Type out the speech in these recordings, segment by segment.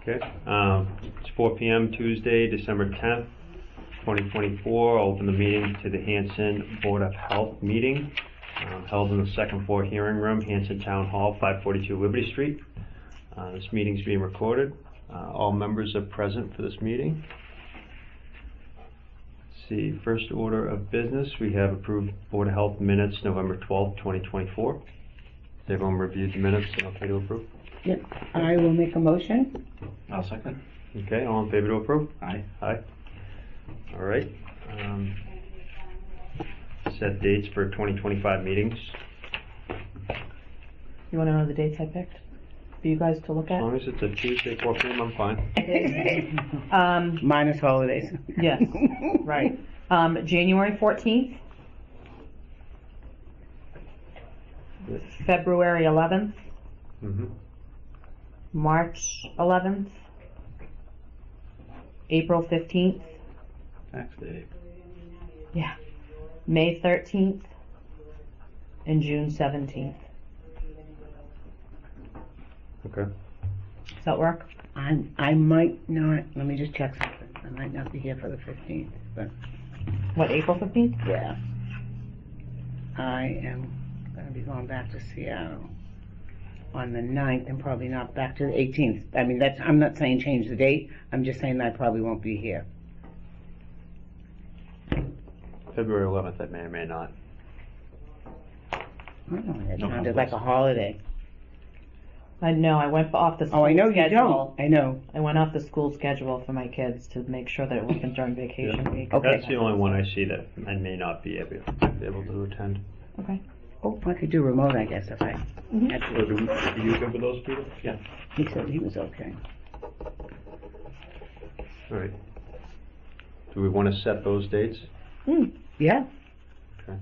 Okay, it's 4 p.m. Tuesday, December 10th, 2024. I'll open the meeting to the Hanson Board of Health meeting held in the second floor hearing room, Hanson Town Hall, 542 Liberty Street. This meeting is being recorded. All members are present for this meeting. Let's see, first order of business, we have approved Board of Health minutes November 12th, 2024. Has everyone reviewed the minutes and okay to approve? Yep, I will make a motion. I'll second. Okay, all in favor to approve? Aye. Aye. All right. Set dates for 2025 meetings. You want to know the dates I picked for you guys to look As at? long as it's a Tuesday, 4 p.m., I'm fine. Minus holidays. Yes, right. January 14th, February 11th, Mm-hmm. March 11th, April 15th, Tax day. yeah, May 13th, and June 17th. Okay. Does that work? I might not, let me just check something. I might not be here for the 15th, but What, April 15th? yeah. I am gonna be going back to Seattle on the 9th and probably not back to the 18th. I mean, I'm not saying change the date, I'm just saying I probably won't be here. February 11th, I may or may not. I don't know, it No sounded conflicts. like a holiday. I know, I went off the school Oh, I know you schedule. don't, I know. I went off the school schedule for my kids to make sure that it wasn't during vacation week. Okay. That's the only one I see that I may not be able to attend. Okay. Oh, I could do remote, I guess, if I Mhm. had Are to. you good with those, Peter? Yeah. He said he was okay. All right. Do we want to set those dates? Yeah, Okay.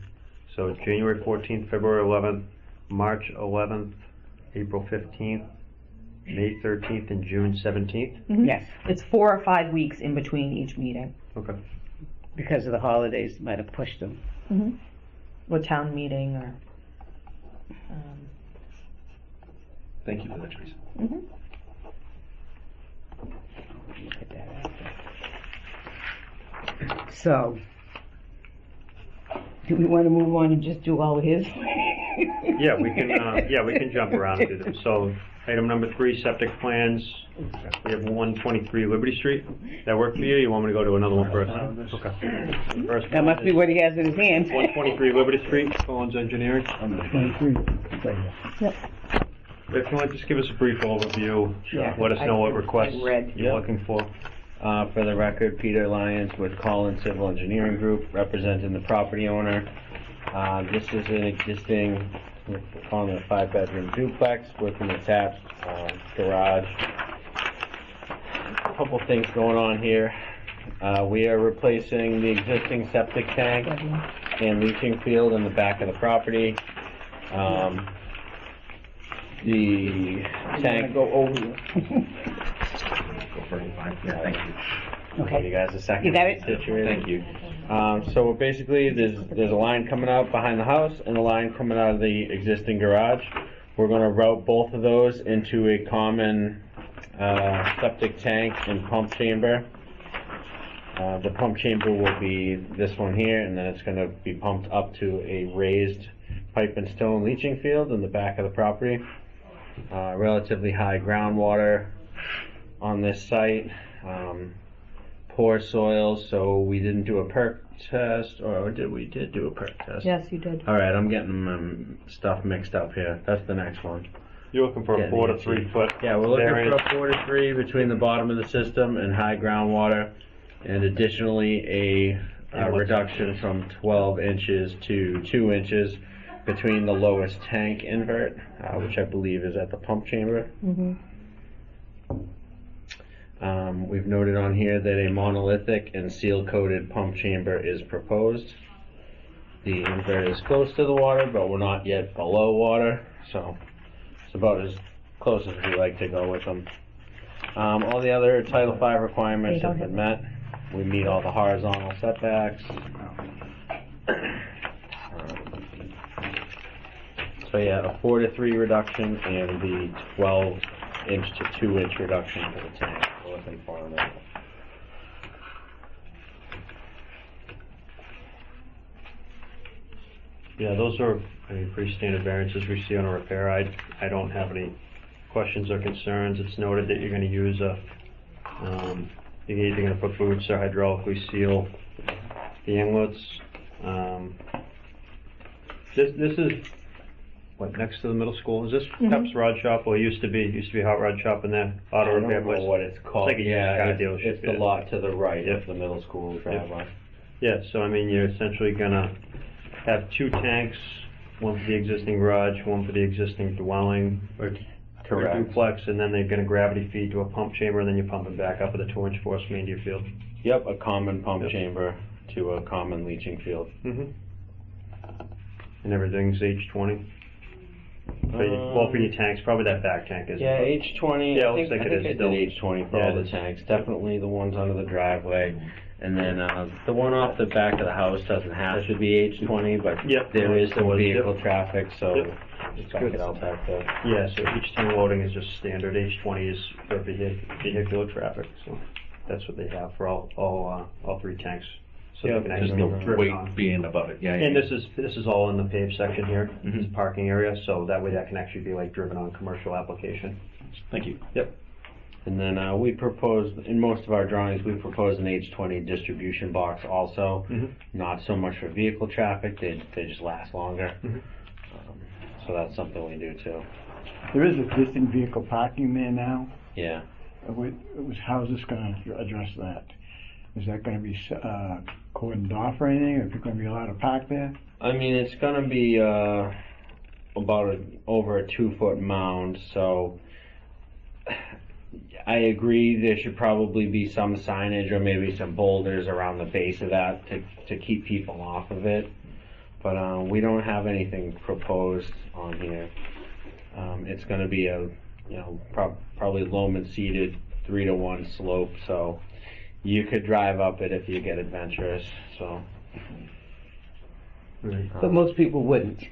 So January 14th, February 11th, March 11th, April 15th, May 13th, and June 17th? Mhm. yes, It's 4 or 5 weeks in between each meeting. Okay. because of the holidays, might have pushed them. Mm-hmm. Or town meeting or. Thank you for that, Teresa. Mhm. Look at that after. So, do we want to move on and just do all his? Yeah, we can jump around and do them. So, item number 3, septic plans. We have 123 Liberty Street. That work for you? You want me to go to another one first? Okay. First That one must be is what he has in his hand. 123 Liberty Street, Collins Engineering. Yep. If you want, just give us a brief overview. Yeah. Let us know what requests I read. you're looking for. For the record, Peter Lyons with Collins Civil Engineering Group, representing the property owner. This is an existing, we're calling it a 5-bedroom duplex with an attached garage. A couple things going on here. We are replacing the existing septic tank and leaching field in the back of the property. The tank. Go over you. Go for it. Fine. Yeah, thank you. Give you Okay, guys a second. You got it? Situated. Thank you. So basically, there's a line coming out behind the house and a line coming out of the existing garage. We're going to route both of those into a common septic tank and pump chamber. The pump chamber will be this one here, and then it's going to be pumped up to a raised pipe and stone leaching field in the back of the property. Relatively high groundwater on this site. Poor soil, so we didn't do a perk test, or we did do a perk test. Yes, you did. All right, I'm getting stuff mixed up here. That's the next one. You're looking for a 4 to 3 foot. Yeah, we're looking variance. for a 4 to 3 between the bottom of the system and high groundwater, and additionally a reduction from 12 inches to 2 inches between the lowest tank invert, which I believe is at the pump chamber. Mm-hmm. We've noted on here that a monolithic and seal-coated pump chamber is proposed. The invert is close to the water, but we're not yet below water, so it's about as close as we like to go with them. All the other Title V requirements have been met. We meet all the horizontal setbacks. So yeah, a 4 to 3 reduction and the 12 inch to 2 inch reduction to the tank. We're looking for on that. Yeah, those are, I mean, pretty standard variances we see on a repair. I don't have any questions or concerns. It's noted that you're gonna use you're either gonna put boots or hydraulically seal the inlets. This is, what, next to the middle school? Is this Pep's Rod Shop, or it used to be Hot Rod Shop in there? Auto I don't repair know place? what it's called. It's like a used car dealership, It's the yeah. lot to the right Yep. of the middle school driveway. Yeah, so I mean, you're essentially gonna have 2 tanks, one for the existing garage, one for the existing dwelling, or Correct. duplex, and then they're gonna gravity feed to a pump chamber, and then you're pumping back up with a 2-inch force main to your field. Yep, a common pump Yep. chamber to a common leaching field. Mm-hmm. And everything's H20? Well, for your tanks, probably that back tank is. Yeah, H20. Yeah, it I looks think, like I it think is I did still. H20 for Yeah, all it the is. tanks. Definitely the ones under the driveway. And then the one off the back of the house doesn't have to be H20, but Yep. there is There some was, vehicle yep. traffic, so Yep. just back it out back there. Yeah, so each tank loading is just standard. H20 is for vehicular traffic, so that's what they have for all 3 tanks. So Yeah, they can There's actually no be driven on. weight being above it, yeah. And this is all in the paved section here. Mhm. It's a parking area, so that way that can actually be like driven on commercial application. Thank you. Yep. And then we propose, in most of our drawings, we propose an H20 distribution box also. Mhm. Not so much for vehicle traffic, they just last longer. Mhm. So that's something we do too. There is existing vehicle parking there now. Yeah. How's this gonna address that? Is that gonna be cordoned off or anything, or are people gonna be allowed to park there? I mean, it's gonna be about over a 2-foot mound, so I agree there should probably be some signage or maybe some boulders around the base of that to keep people off of it. But we don't have anything proposed on here. It's gonna be a, probably loam and seeded 3-to-1 slope, so you could drive up it if you get adventurous, so. Right. But most people wouldn't.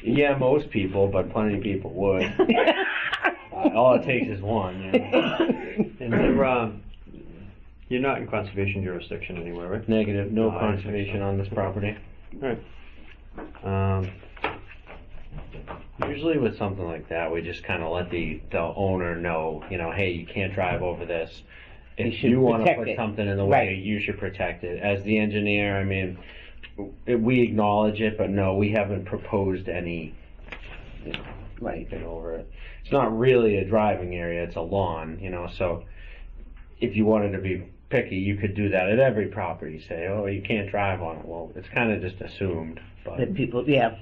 Yeah, most people, but plenty of people would. All it takes is one. And you're not in conservation jurisdiction anywhere, right? Negative, no No, I didn't think conservation so. on this property. Right. Usually with something like that, we just kind of let the owner know, hey, you can't drive over this. If should you want to protect put it. something in the way, Right. you should protect it. As the engineer, I mean, we acknowledge it, but no, we haven't proposed anything over it. It's not really a driving area, it's a lawn, so if you wanted to be picky, you could do that at every property, say, oh, you can't drive on it. Well, it's kind of just assumed, but That people, yeah,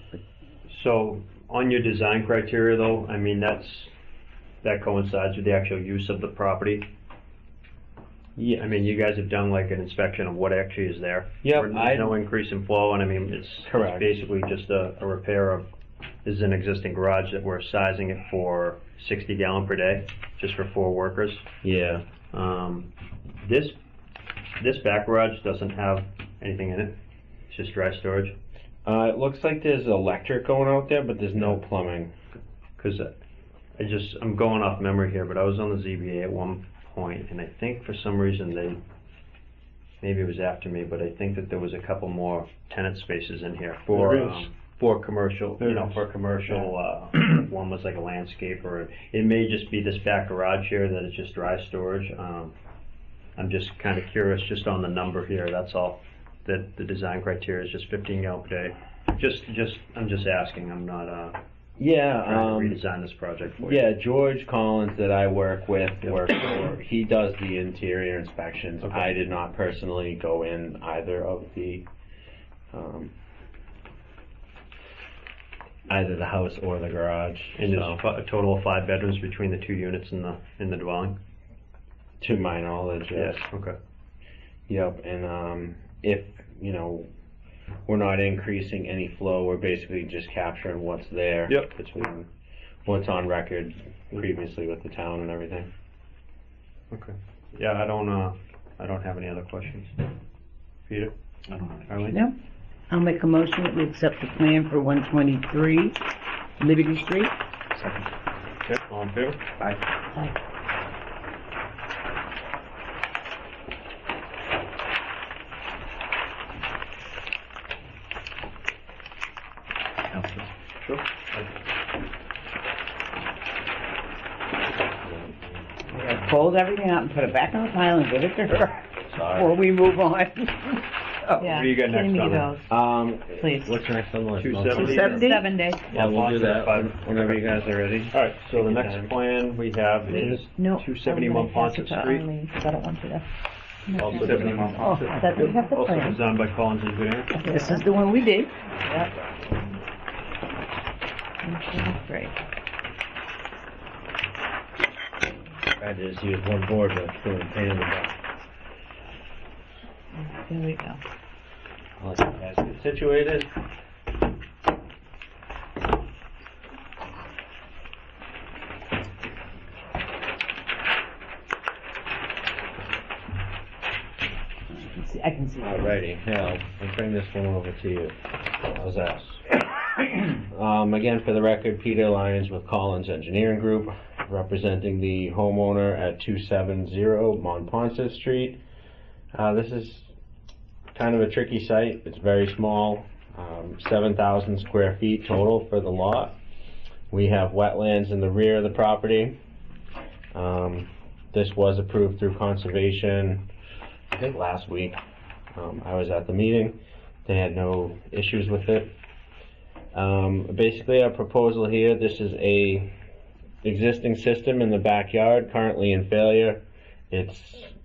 So on your design criteria though, I mean, that coincides with the actual use of the property. yeah, I mean, you guys have done like an inspection of what actually is there. Yep, There's no increase in flow, and I mean, it's Correct. basically just a repair of, this is an existing garage that we're sizing it for 60 gallon per day, just for 4 workers. yeah. This back garage doesn't have anything in it. It's just dry storage. It looks like there's electric going out there, but there's no plumbing. Because I'm going off memory here, but I was on the ZBA at one point, and I think for some reason maybe it was after me, but I think that there was a couple more tenant spaces in here There is. for commercial, There is. for commercial, one was like a landscaper. It may just be this back garage here that is just dry storage. I'm just kind of curious just on the number here, that's all. That the design criteria is just 15 gallon per day. I'm just asking, I'm not, Yeah, trying to redesign this project for you. yeah, George Collins that I work with, Yep. he does the interior inspections. Okay. I did not personally go in either of either the house or the garage. And so, there's a total of 5 bedrooms between the 2 units in the dwelling? to my knowledge, yes. Okay. Yep, and if, we're not increasing any flow, we're basically just capturing what's there. Yep. Between what's on record previously with the town and everything. Okay. Yeah, I don't have any other questions. Peter? I don't know. Arlene? no. I'll make a motion that we accept the plan for 123 Liberty Street. Second. Okay, all in favor? Aye. Sure. We gotta fold everything out and put it back on the pile and give it to her Sorry. before we move on. So, Yeah. What do you got Can next me on those, please. What's next on the list? 270? 270? 7 days. Yeah, we'll do that Five. whenever you guys are ready. All right, so the Take your next time. plan we have is No. 270 I'm gonna pass Monpont it to Street. Arlene, 'cause I don't want you to. Also 270 Oh, Monpont. That we have the Also plan. designed by Collins Engineering. this is the one we did. Yep. Okay, great. I just use one board to fill in pain in the butt. Here we go. I'll let you guys get situated. I can see. Alrighty, yeah, I'll bring this one over to you. How's that? Again, for the record, Peter Lyons with Collins Engineering Group, representing the homeowner at 270 Monpont Street. This is kind of a tricky site. It's very small, 7,000 square feet total for the lot. We have wetlands in the rear of the property. This was approved through conservation, I think last week. I was at the meeting. They had no issues with it. Basically, our proposal here, this is a existing system in the backyard, currently in failure. It's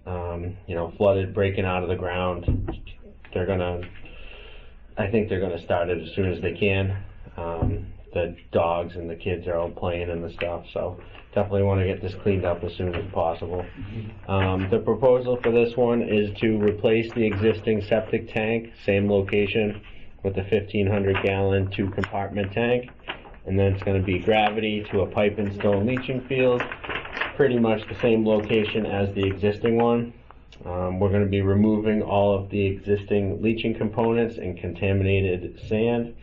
flooded, breaking out of the ground. I think they're gonna start it as soon as they can. The dogs and the kids are all playing in the stuff, so definitely want to get this cleaned up as soon as possible. The proposal for this one is to replace the existing septic tank, same location, with the 1,500 gallon 2-compartment tank, and then it's going to be gravity to a pipe and stone leaching field, pretty much the same location as the existing one. We're going to be removing all of the existing leaching components and contaminated sand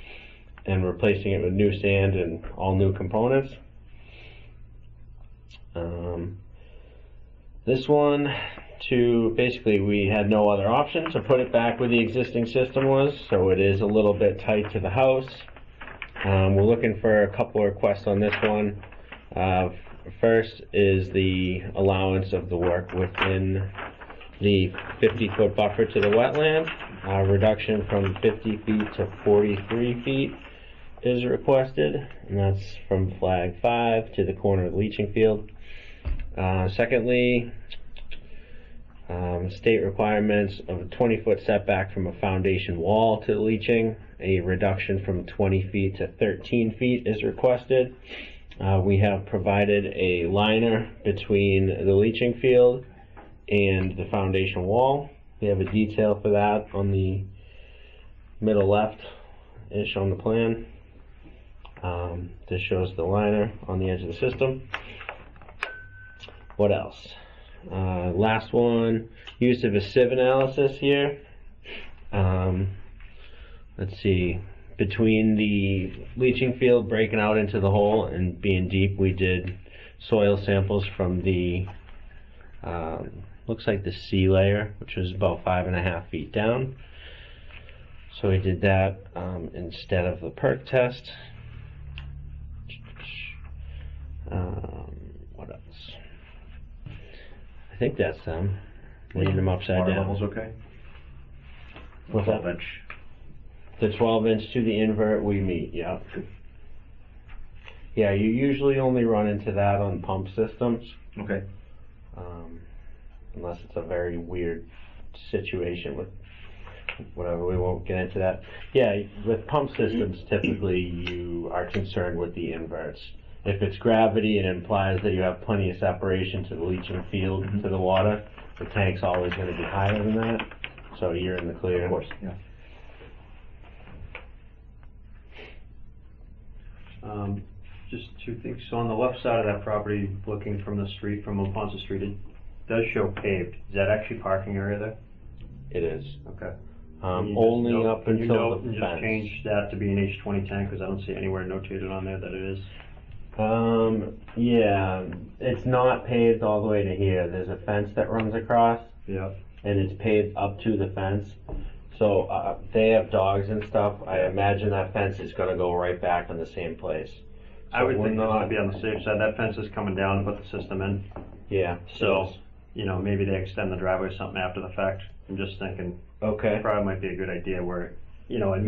and replacing it with new sand and all new components. This one, basically we had no other option to put it back where the existing system was, so it is a little bit tight to the house. We're looking for a couple of requests on this one. First is the allowance of the work within the 50-foot buffer to the wetland. Reduction from 50 feet to 43 feet is requested, and that's from flag 5 to the corner of the leaching field. Secondly, state requirements of a 20-foot setback from a foundation wall to the leaching. A reduction from 20 feet to 13 feet is requested. We have provided a liner between the leaching field and the foundation wall. We have a detail for that on the middle left-ish on the plan. This shows the liner on the edge of the system. What else? Last one, use of a sieve analysis here. Let's see, between the leaching field breaking out into the hole and being deep, we did soil samples from the, looks like the C layer, which was about 5.5 feet down. So we did that instead of the perk test. What else? I think that's them. Leaving them upside Water down. level's okay? What's that? 12 inch. The 12-inch to the invert we meet, yeah. Yeah, you usually only run into that on pump systems, Okay. unless it's a very weird situation with whatever, we won't get into that. Yeah, with pump systems, typically you are concerned with the inverts. If it's gravity, it implies that you have plenty of separation to the leaching field, to the water. The tank's always going to be higher than that, so you're in the clear. Of course, yeah. Just two things. So on the left side of that property, looking from the street, from Monpont Street, it does show paved. Is that actually parking area there? It is. Okay. Can you just Only note- up can you until note the and fence. just change that to be an H20 tank, because I don't see anywhere notated on there that it is. Yeah, it's not paved all the way to here. There's a fence that runs across, Yeah. and it's paved up to the fence. So they have dogs and stuff. I imagine that fence is gonna go right back in the same place. I would we're think just to not- be on the safe side, that fence is coming down to put the system in. Yeah. So, you know, maybe they extend the driveway or something after the fact. I'm just thinking, Okay. probably might be a good idea where, you know, I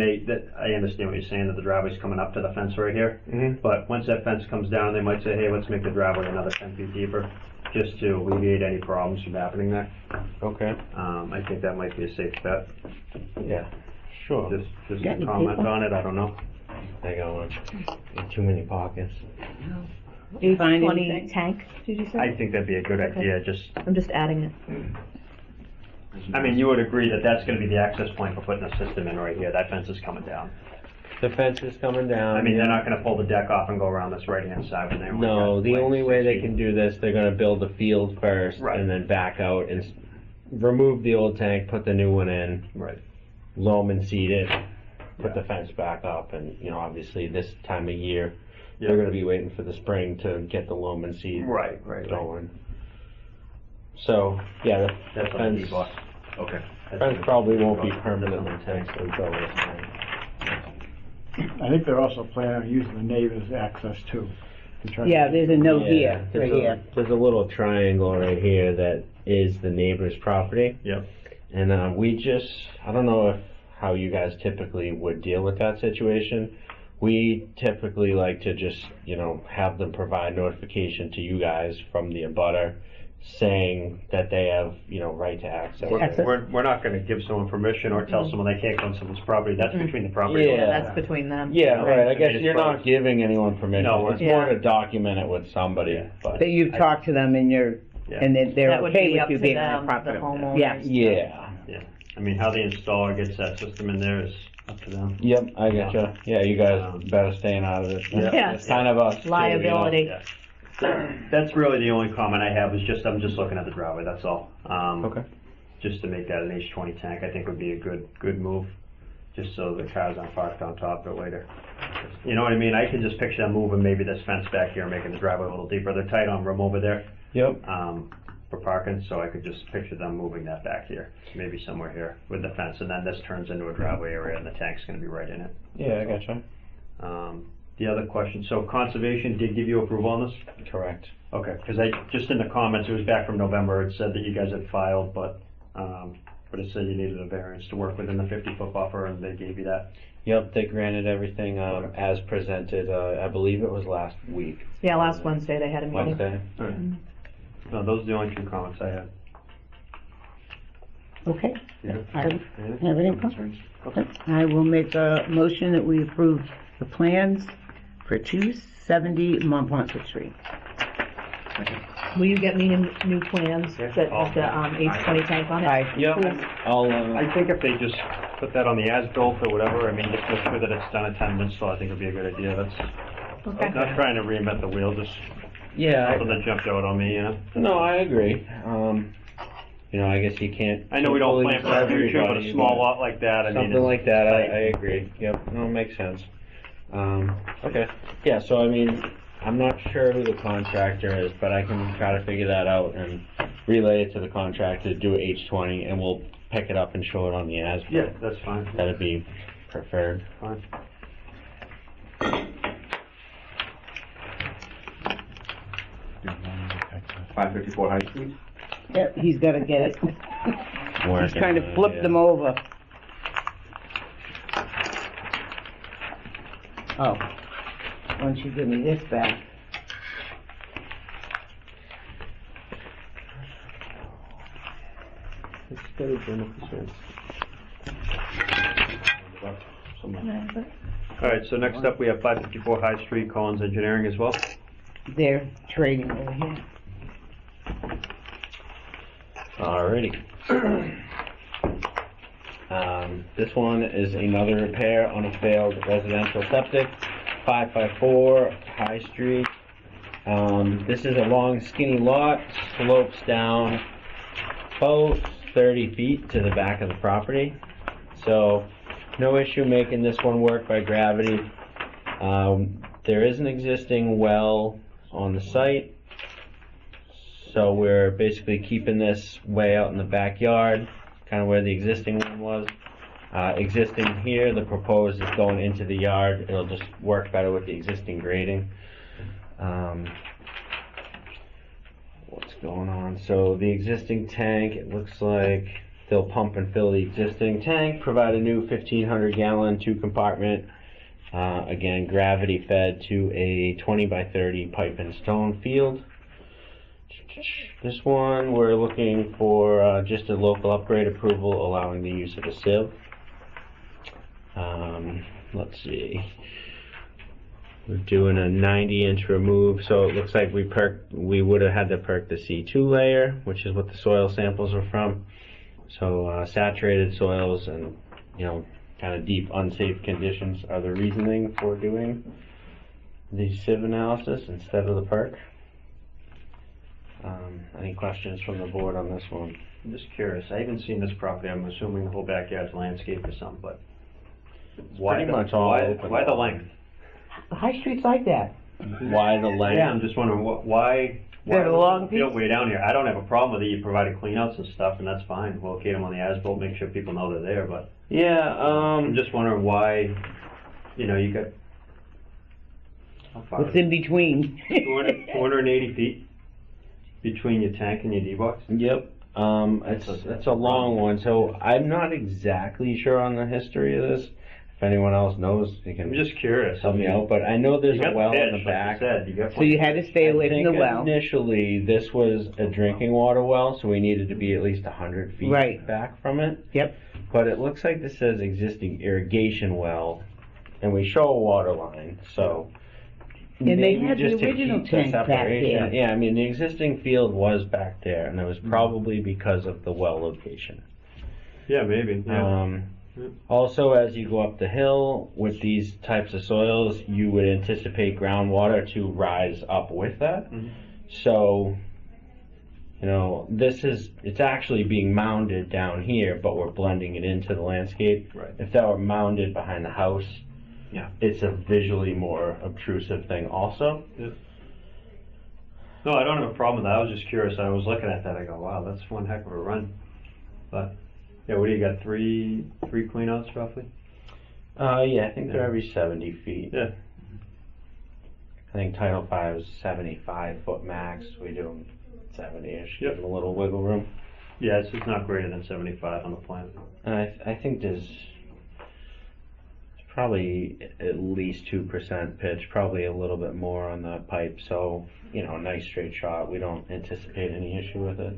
understand what you're saying, that the driveway's coming up to the fence right here. Mhm. But once that fence comes down, they might say, hey, let's make the driveway another 10 feet deeper, just to alleviate any problems from happening there. Okay. I think that might be a safe bet. Yeah. Sure. Just Got a any comment paper? on it, I don't know. I got one. Too many pockets. Find 20 anything? tank, did you say? I think that'd be a good Okay. idea, just, I'm just adding it. I mean, you would agree that that's gonna be the access point for putting a system in right here, that fence is coming down. The fence is coming down. I mean, they're not gonna pull the deck off and go around this right-hand side when they only No, got, the like, only 6 way they feet. can do this, they're gonna build a field first Right. and then back out and remove the old tank, put the new one in, Right. loam and seed it, put Yeah. the fence back up, and, you know, obviously this time of year, Yeah. they're gonna be waiting for the spring to get the loam and seed Right. going. So, yeah, the That's on the fence, D-block. Okay. fence probably won't be permanently fenced until this time. I think they're also planning on using the neighbor's access too. to try to- Yeah, there's a note Yeah, here, right there's here. There's a little triangle right here that is the neighbor's property. Yep. And I don't know how you guys typically would deal with that situation. We typically like to just, you know, have them provide notification to you guys from the abutter saying that they have, you know, right to access. Access. We're not gonna give someone permission or tell someone they can't go on someone's property, that's between the property Yeah. owners. That's between them. Yeah, right. I I guess mean, you're it's not giving anyone permission. No, It's yeah. more to document it with somebody. Yeah. But That you've talked to them and Yeah. they're That would okay be with up you to being on them, the property. the homeowners. Yeah. yeah. I mean, how the installer gets that system in there is up to them. Yep, I getcha. Yeah, you guys better staying out of it. Yeah. It's kind of us. too, you know? Liability. Yeah. That's really the only comment I have, is just, I'm just looking at the driveway, that's all. Okay. Just to make that an H20 tank, I think would be a good move, just so the cars aren't parked on top of it later. You know what I mean? I can just picture them moving maybe this fence back here, making the driveway a little deeper. They're tight on room over there, Yep. for parking, so I could just picture them moving that back here, maybe somewhere here with the fence, and then this turns into a driveway area and the tank's gonna be right in it. Yeah, I gotcha. The other question, so conservation did give you approval on this? Correct. Okay, because just in the comments, it was back from November, it said that you guys had filed, but it said you needed a variance to work within the 50-foot buffer, and they gave you that. Yep, they granted everything as presented. I believe it was last week, Yeah, last Wednesday they had a meeting. Wednesday. No, those are the only two comments I had. Okay. Yeah. I don't have any concerns. Okay. I will make a motion that we approve the plans for 270 Montpont Street. Will you get me new plans Yeah. that have the H20 tank on it? Aye. Yep, I'll, I think if they just put that on the as-built or whatever, I mean, just make sure that it's done at 10 minutes, so I think it'd be a good idea. That's Okay. not trying to reinvent the wheel, just yeah, something that jumped out on me, you know? no, I agree. You know, I guess you can't. I know we don't plan for the future, but a everybody, small lot like that, I mean. Something it's like that, I tight. agree. Yep, no, makes sense. Okay, yeah, so I mean, I'm not sure who the contractor is, but I can try to figure that out and relay it to the contractor, do H20, and we'll pick it up and show it on the as-built. Yeah, that's fine. That'd be preferred. Fine. 554 High Street? Yep, he's gotta get it. He's Working trying on to it, flip yeah. them over. Oh, why don't you give me this back? It's got a general concern. All right, so next up, we have 554 High Street, Collins Engineering as well. They're trading over here. Alrighty. This one is another repair on a failed residential septic, 554 High Street. This is a long skinny lot, slopes down about 30 feet to the back of the property. So no issue making this one work by gravity. There is an existing well on the site, so we're basically keeping this way out in the backyard, kind of where the existing one was. Existing here, the proposed is going into the yard. It'll just work better with the existing grading. What's going on? So the existing tank, it looks like they'll pump and fill the existing tank, provide a new 1,500 gallon 2-compartment, again gravity fed to a 20 by 30 pipe and stone field. This one we're looking for just a local upgrade approval allowing the use of a sieve. Let's see. We're doing a 90-inch remove, so it looks like we would have had to perk the C2 layer, which is what the soil samples are from. So saturated soils and, you know, kind of deep unsafe conditions are the reasoning for doing the sieve analysis instead of the perk. Any questions from the board on this one? I'm just curious. I haven't seen this property. I'm assuming the whole backyard's landscaped or something, but Pretty much all open. why the length? High Street's like that. Why the length? Yeah, I'm just wondering why They're the long field piece? way down here. I don't have a problem with it. You provided cleanouts and stuff, and that's fine. Locate them on the as-built, make sure people know they're there. But Yeah. I'm just wondering why. You know, you got how far? What's in between? 280 feet between your tank and your D-box. Yep. It's a long one, so I'm not exactly sure on the history of this. If anyone else knows, they I'm can just curious. help me out. But I know there's You a got well the in pitch, the like back. you said. You got So you had to stay away from the think well. initially this was a drinking water well, so we needed to be at least 100 feet Right. back from it. Yep. But it looks like this says existing irrigation well, and we show a water line, so. And they maybe had the just to original keep the tank back separation. there. Yeah, I mean, the existing field was back there, and it was probably because of the well location. Yeah, maybe. Yeah. Also, as you go up the hill with these types of soils, you would anticipate groundwater to rise up with that. Mhm. So, you know, it's actually being mounded down here, but we're blending it into the landscape. Right. If that were mounded behind the house, Yeah. it's a visually more obtrusive thing also. No, I don't have a problem with that. I was just curious. I was looking at that. I go, wow, that's one heck of a run. But yeah, what do you got? Three cleanouts roughly? Yeah, I think they're Yeah. every 70 feet. Yeah. I think Title V is 75-foot max. We do them 70-ish, Yep. give them a little wiggle room. Yeah, it's not greater than 75 on the plan. And I think there's probably at least 2% pitch, probably a little bit more on the pipe. So, you know, a nice straight shot. We don't anticipate any issue with it.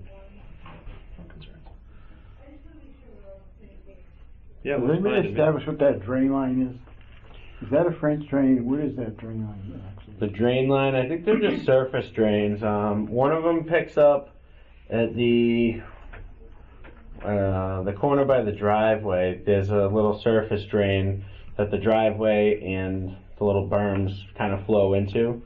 Yeah, Has it looks fine anybody to me. established what that drain line is? Is that a French drain? Where is that drain line actually? The drain line, I think they're just surface drains. One of them picks up at the corner by the driveway. There's a little surface drain that the driveway and the little berms kind of flow into.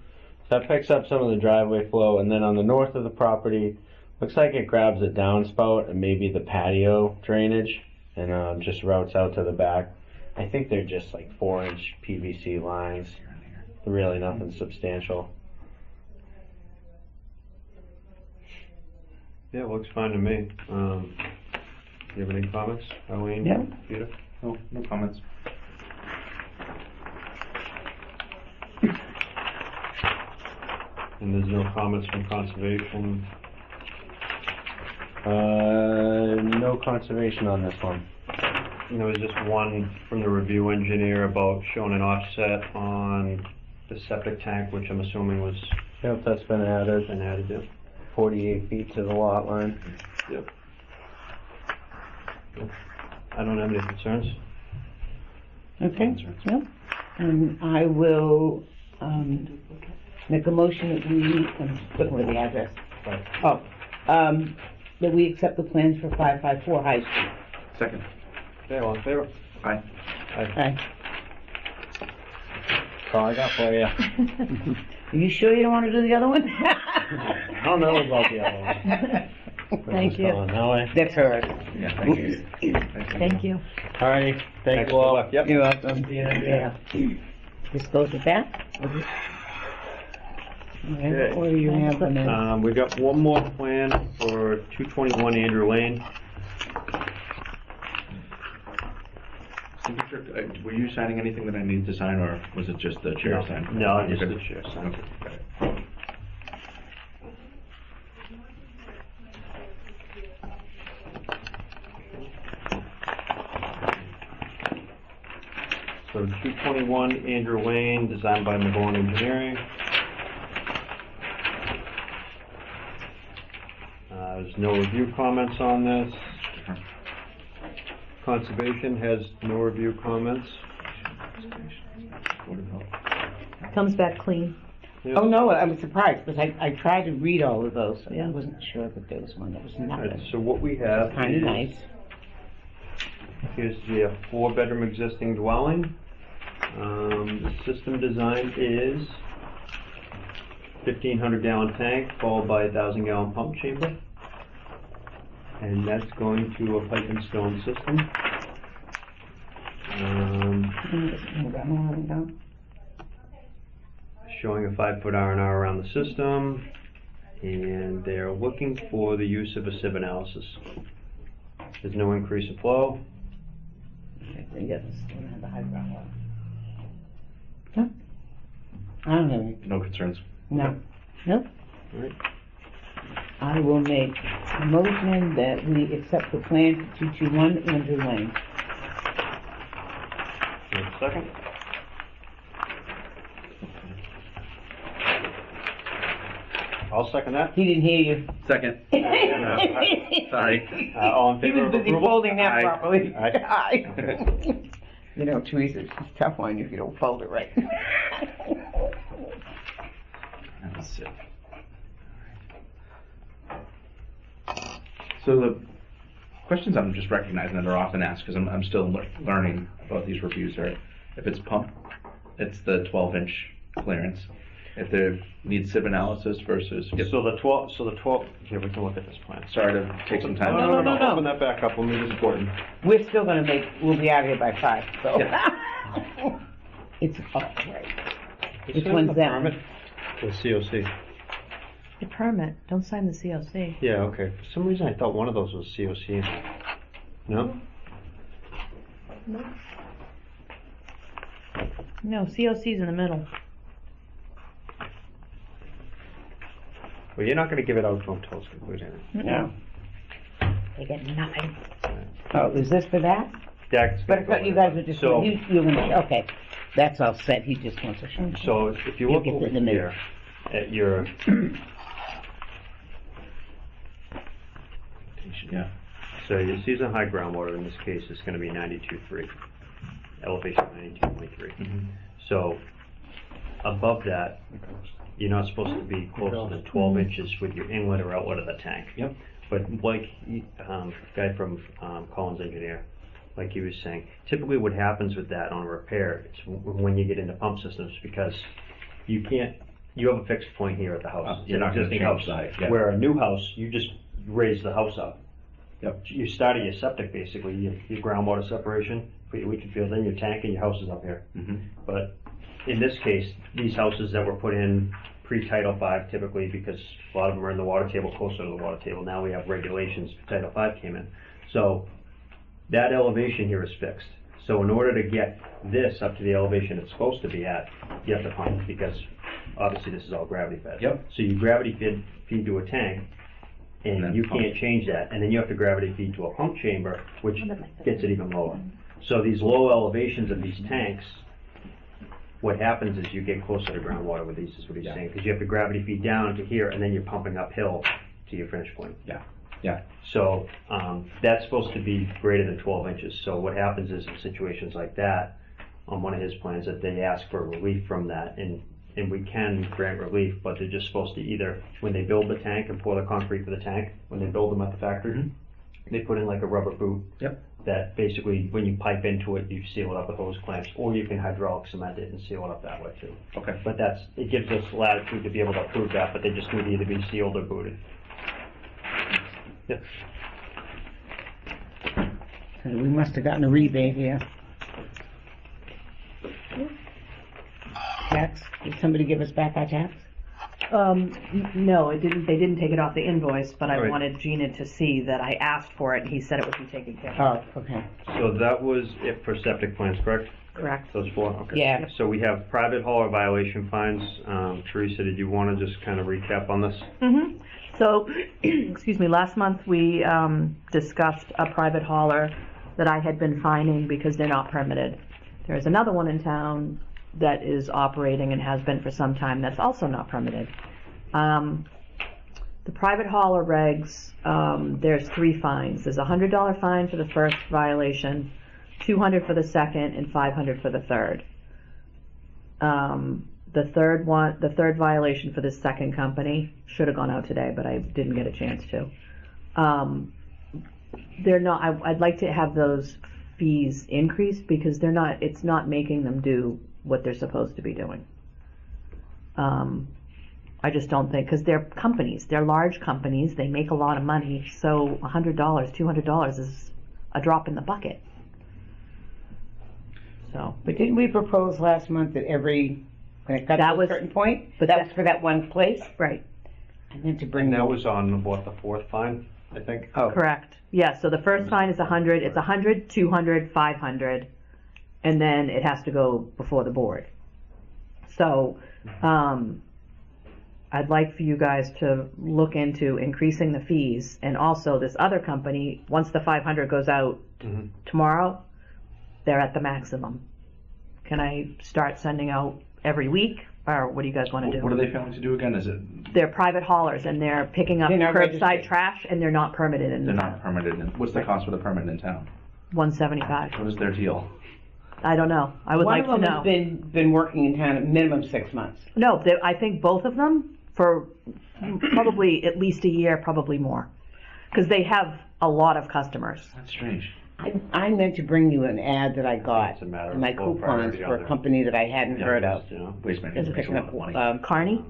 So that picks up some of the driveway flow, and then on the north of the property, looks like it grabs a downspout and maybe the patio drainage, and just routes out to the back. I think they're just like 4-inch PVC lines. Really nothing substantial. Yeah, it looks fine to me. You have any comments, Eileen? No. Peter? No comments. And there's no comments from conservation. No conservation on this one. And there was just one from the review engineer about showing an offset on the septic tank, which I'm assuming was Yep, that's been added. been added to. 48 feet to the lot line. Yep. I don't have any concerns. Okay, yep. And I will, make a motion that we, I'm looking for the address. Oh, that we accept the plans for 554 High Street. Second. Okay, all in favor? Aye. Okay. That's all I got for you. Are you sure you don't want to do the other one? I don't know about the other one. Thank you. That way. That's her. Yeah, thank you. Thank you. Alrighty, thank Thanks, you all. good luck. Yep. You're welcome. Yeah. Yeah. This goes with that? Okay, Okay. what do you have on that? We got one more plan for 221 Andrew Lane. Signature, were you signing anything that I need to sign, or was it just the chair sign? No, You're just good? the chair sign. Okay, got it. So 221 Andrew Lane, designed by Mavone Engineering. There's no review comments on this. Conservation has no review comments. Board of Health. Comes back clean. Yep. Oh, no, I was surprised, because I tried to read all of those, and I Yeah. wasn't sure that there was one that was Alright, nothing. so what we have Kinda is, nice. here's the 4-bedroom existing dwelling. The system design is 1,500 gallon tank followed by a 1,000 gallon pump chamber. And that's going to a pipe and stone system. Showing a 5-foot R&R around the system. And they're looking for the use of a sieve analysis. There's no increase in flow. Yes, don't have the high ground one. No, I don't have any, No concerns? no, nope. Right. I will make a motion that we accept the plan for 221 Andrew Lane. Second. I'll second that. He didn't hear you. Second. Sorry. All in He favor was of busy approval? folding that Aye. properly. Aye. Aye. You know, Teresa, it's tough on you if you don't fold it right. That's it. So the questions I'm just recognizing that are often asked, because I'm still learning about these reviews, are if it's pump, it's the 12-inch clearance. If there needs sieve analysis versus, So the 12, here, we can look at this plan. sorry to take some time. No. Open that back up, let me just important. We're still gonna we'll be out of here by 5, so. It's, oh, right. Which one's that? Permit? The COC. The permit, don't sign the COC. Yeah, okay. For some reason, I thought one of those was COC. No? No, COC's in the middle. Well, you're not gonna give it out to them until it's completed. No. They get nothing. Oh, is this for that? That's But I thought you guys were just, So- you were gonna, okay. That's all set, he just wants to show. So if you You'll look get over in the middle. here at your, Yeah. so your season high groundwater in this case is gonna be 92.3, elevation 92.3. Mhm. So above that, you're not supposed to be closer than 12 inches with your inlet or outlet of the tank. Yep. But like, guy from Collins Engineer, like he was saying, typically what happens with that on repair, it's when you get into pump systems, because you have a fixed point here at the house. You're not gonna Existing change house. side, yeah. Where a new house, you just raise the house up. Yep. You start at your septic basically, your groundwater separation, put your leaching field in, your tank, and your house is up here. Mhm. But in this case, these houses that were put in pre-Title V typically, because a lot of them are in the water table, closer to the water table, now we have regulations, Title V came in. So that elevation here is fixed. So in order to get this up to the elevation it's supposed to be at, you have to pump, because obviously this is all gravity fed. Yep. So you gravity feed to a tank, And then and you pump. can't change that, and then you have to gravity feed to a pump chamber, which gets it even lower. So these low elevations of these tanks, what happens is you get closer to groundwater with these, is what he's Yeah. saying, because you have to gravity feed down to here, and then you're pumping uphill to your finish point. Yeah. Yeah. So, that's supposed to be greater than 12 inches, so what happens is in situations like that, on one of his plans, that they ask for relief from that, and we can grant relief, but they're just supposed to either, when they build the tank and pour the concrete for the tank, when they build them at the factory, Mhm. they put in like a rubber boot. Yep. That basically, when you pipe into it, you seal it up with hose clamps, or you can hydraulic cement it and seal it up that way too. Okay. But it gives us latitude to be able to approve that, but they just need to either be sealed or booted. Yeah. We must have gotten a rebate here. tax? Did somebody give us back our tax? No, it didn't. They didn't take it off the invoice, but I Right. wanted Gina to see that I asked for it, and he said it would be taken care of. Oh, okay. So that was it for septic plans, correct? Correct. Those four, okay. Yeah. So we have private hauler violation fines. Teresa, did you want to just kind of recap on this? Mm-hmm. So, excuse me, last month we discussed a private hauler that I had been fining because they're not permitted. There's another one in town that is operating and has been for some time that's also not permitted. The private hauler regs, there's 3 fines. There's a $100 fine for the first violation, $200 for the second, and $500 for the third. The third violation for the second company should have gone out today, but I didn't get a chance to. They're not. I'd like to have those fees increased because they're not. It's not making them do what they're supposed to be doing. I just don't think, because they're companies. They're large companies. They make a lot of money. So $100, $200 is a drop in the bucket. So. But didn't we propose last month that when it got That to was- a certain point, but that that- was for that one place? Right. I meant to bring And that was on, what, the 4th fine, I think? Oh, Correct. Yeah, so the first fine is 100, it's 100, 200, 500, and then it has to go before the board. So, I'd like for you guys to look into increasing the fees, and also this other company, once the 500 goes out Mhm. tomorrow, they're at the maximum. Can I start sending out every week, or what do you guys want to do? What are they failing to do again? Is it They're private haulers, and they're picking up They're not curbside registered. trash, and they're not permitted in the they're town. not permitted? What's the cost for the permit in town? $175. What is their deal? I don't know. I would one like of them to know. has been working in town a minimum 6 months. No, I think both of them for probably at least a year, probably more, because they have a lot of customers. That's strange. I meant to bring you an ad that I got It's a matter in my of full coupons priority for on a there. company that I hadn't heard of. You know? Waste management Just makes a picking lot up, of money. Carney,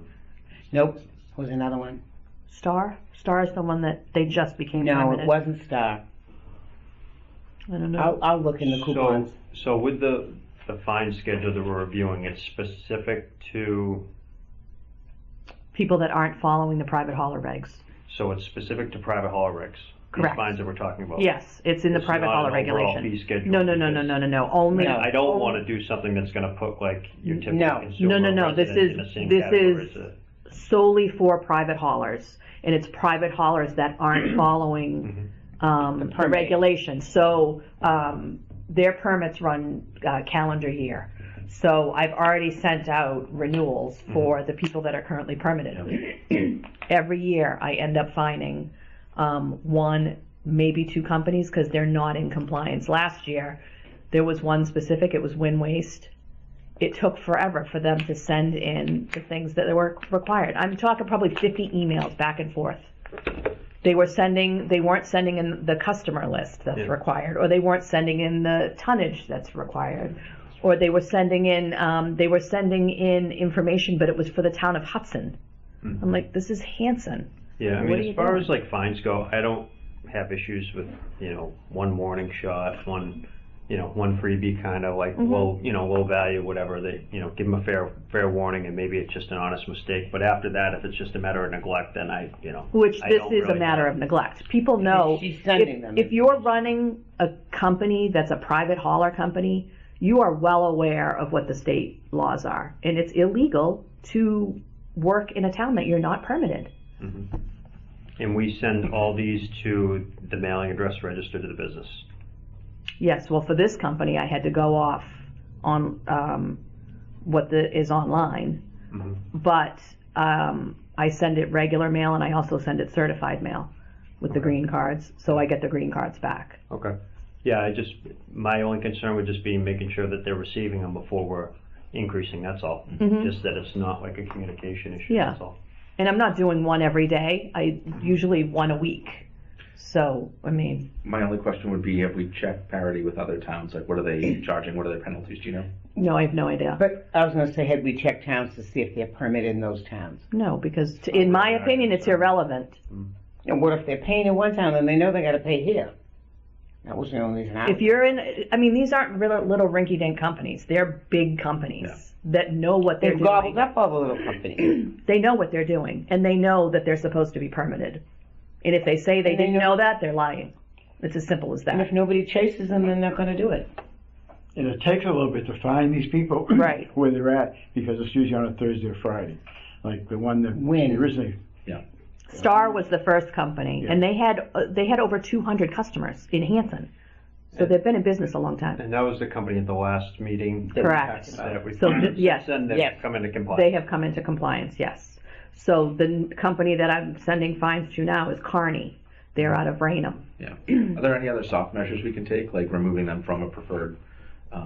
nope, was another one. Star is the one that they just became No, permitted. it wasn't Star. I don't know. I'll look in the coupons. So with the fine schedule that we're reviewing, it's specific to, People that aren't following the private hauler regs. so it's specific to private hauler regs? Correct. These fines that we're talking about? Yes, it's in the It's private not hauler an overall regulation. fee schedule No. because Only. No. I don't want to do something that's going to put like your typical No. consumer No. This resident in the is same category as a- solely for private haulers, and it's private haulers that aren't following the permit. regulations. So their permits run calendar year. So I've already sent out renewals for the people that are currently permitted. Every year I end up finding 1, maybe 2 companies because they're not in compliance. Last year there was one specific, it was Wind Waste. It took forever for them to send in the things that were required. I'm talking probably 50 emails back and forth. They weren't sending in the customer list that's Yeah. required, or they weren't sending in the tonnage that's required, or they were sending in information, but it was for the town of Hudson. Mhm. I'm like, this is Hanson. Yeah, I What mean, are you as far doing? as like fines go, I don't have issues with, one warning shot, one freebie kind of like low value, whatever. They, give them a fair warning, and maybe it's just an honest mistake. But after that, if it's just a matter of neglect, then Which I this don't is a really matter know. of neglect. People know She's sending them. if you're running a company that's a private hauler company, you are well aware of what the state laws are, and it's illegal to work in a town that you're not permitted. Mhm. And we send all these to the mailing address registered to the business. Yes, well, for this company, I had to go off on what is online, Mhm. but I send it regular mail, and I also send it certified mail with the Okay. green cards, so I get the green cards back. Okay. Yeah, my only concern would just be making sure that they're receiving them before we're increasing, that's all. Mhm. Just that it's not like a communication issue, Yeah. that's all. And I'm not doing one every day. I usually one a week. So, I mean, My only question would be, have we checked parity with other towns? Like, what are they charging? What are their penalties? Do you know? no, I have no idea. But I was going to say, had we checked towns to see if they're permitted in those towns? No, because in my opinion, it's irrelevant. And what if they're paying in one town and they know they got to pay here? That was the only reason I. If you're in, I mean, these aren't little rinky-dink companies. They're big companies that know what they're They've doing. gobbled up all the little companies. They know what they're doing, and they know that they're supposed to be permitted. And if they say they And they didn't know- know that, they're lying. It's as simple as And that. if nobody chases them, then they're gonna do it. And it takes a little bit to find these people. Right. Where they're at, because it's usually on a Thursday or Friday. Like the one that When? originally, Star was the first company, Yeah. and they had over 200 customers in Hanson. So they've been in business a long time. And that was the company at the last meeting. Correct. That we, So, yes. since then, they've Yes. come into compliance. They have come into compliance, yes. So the company that I'm sending fines to now is Kearney. They're out of Raynham. Yeah. Are there any other soft measures we can take, like removing them from a preferred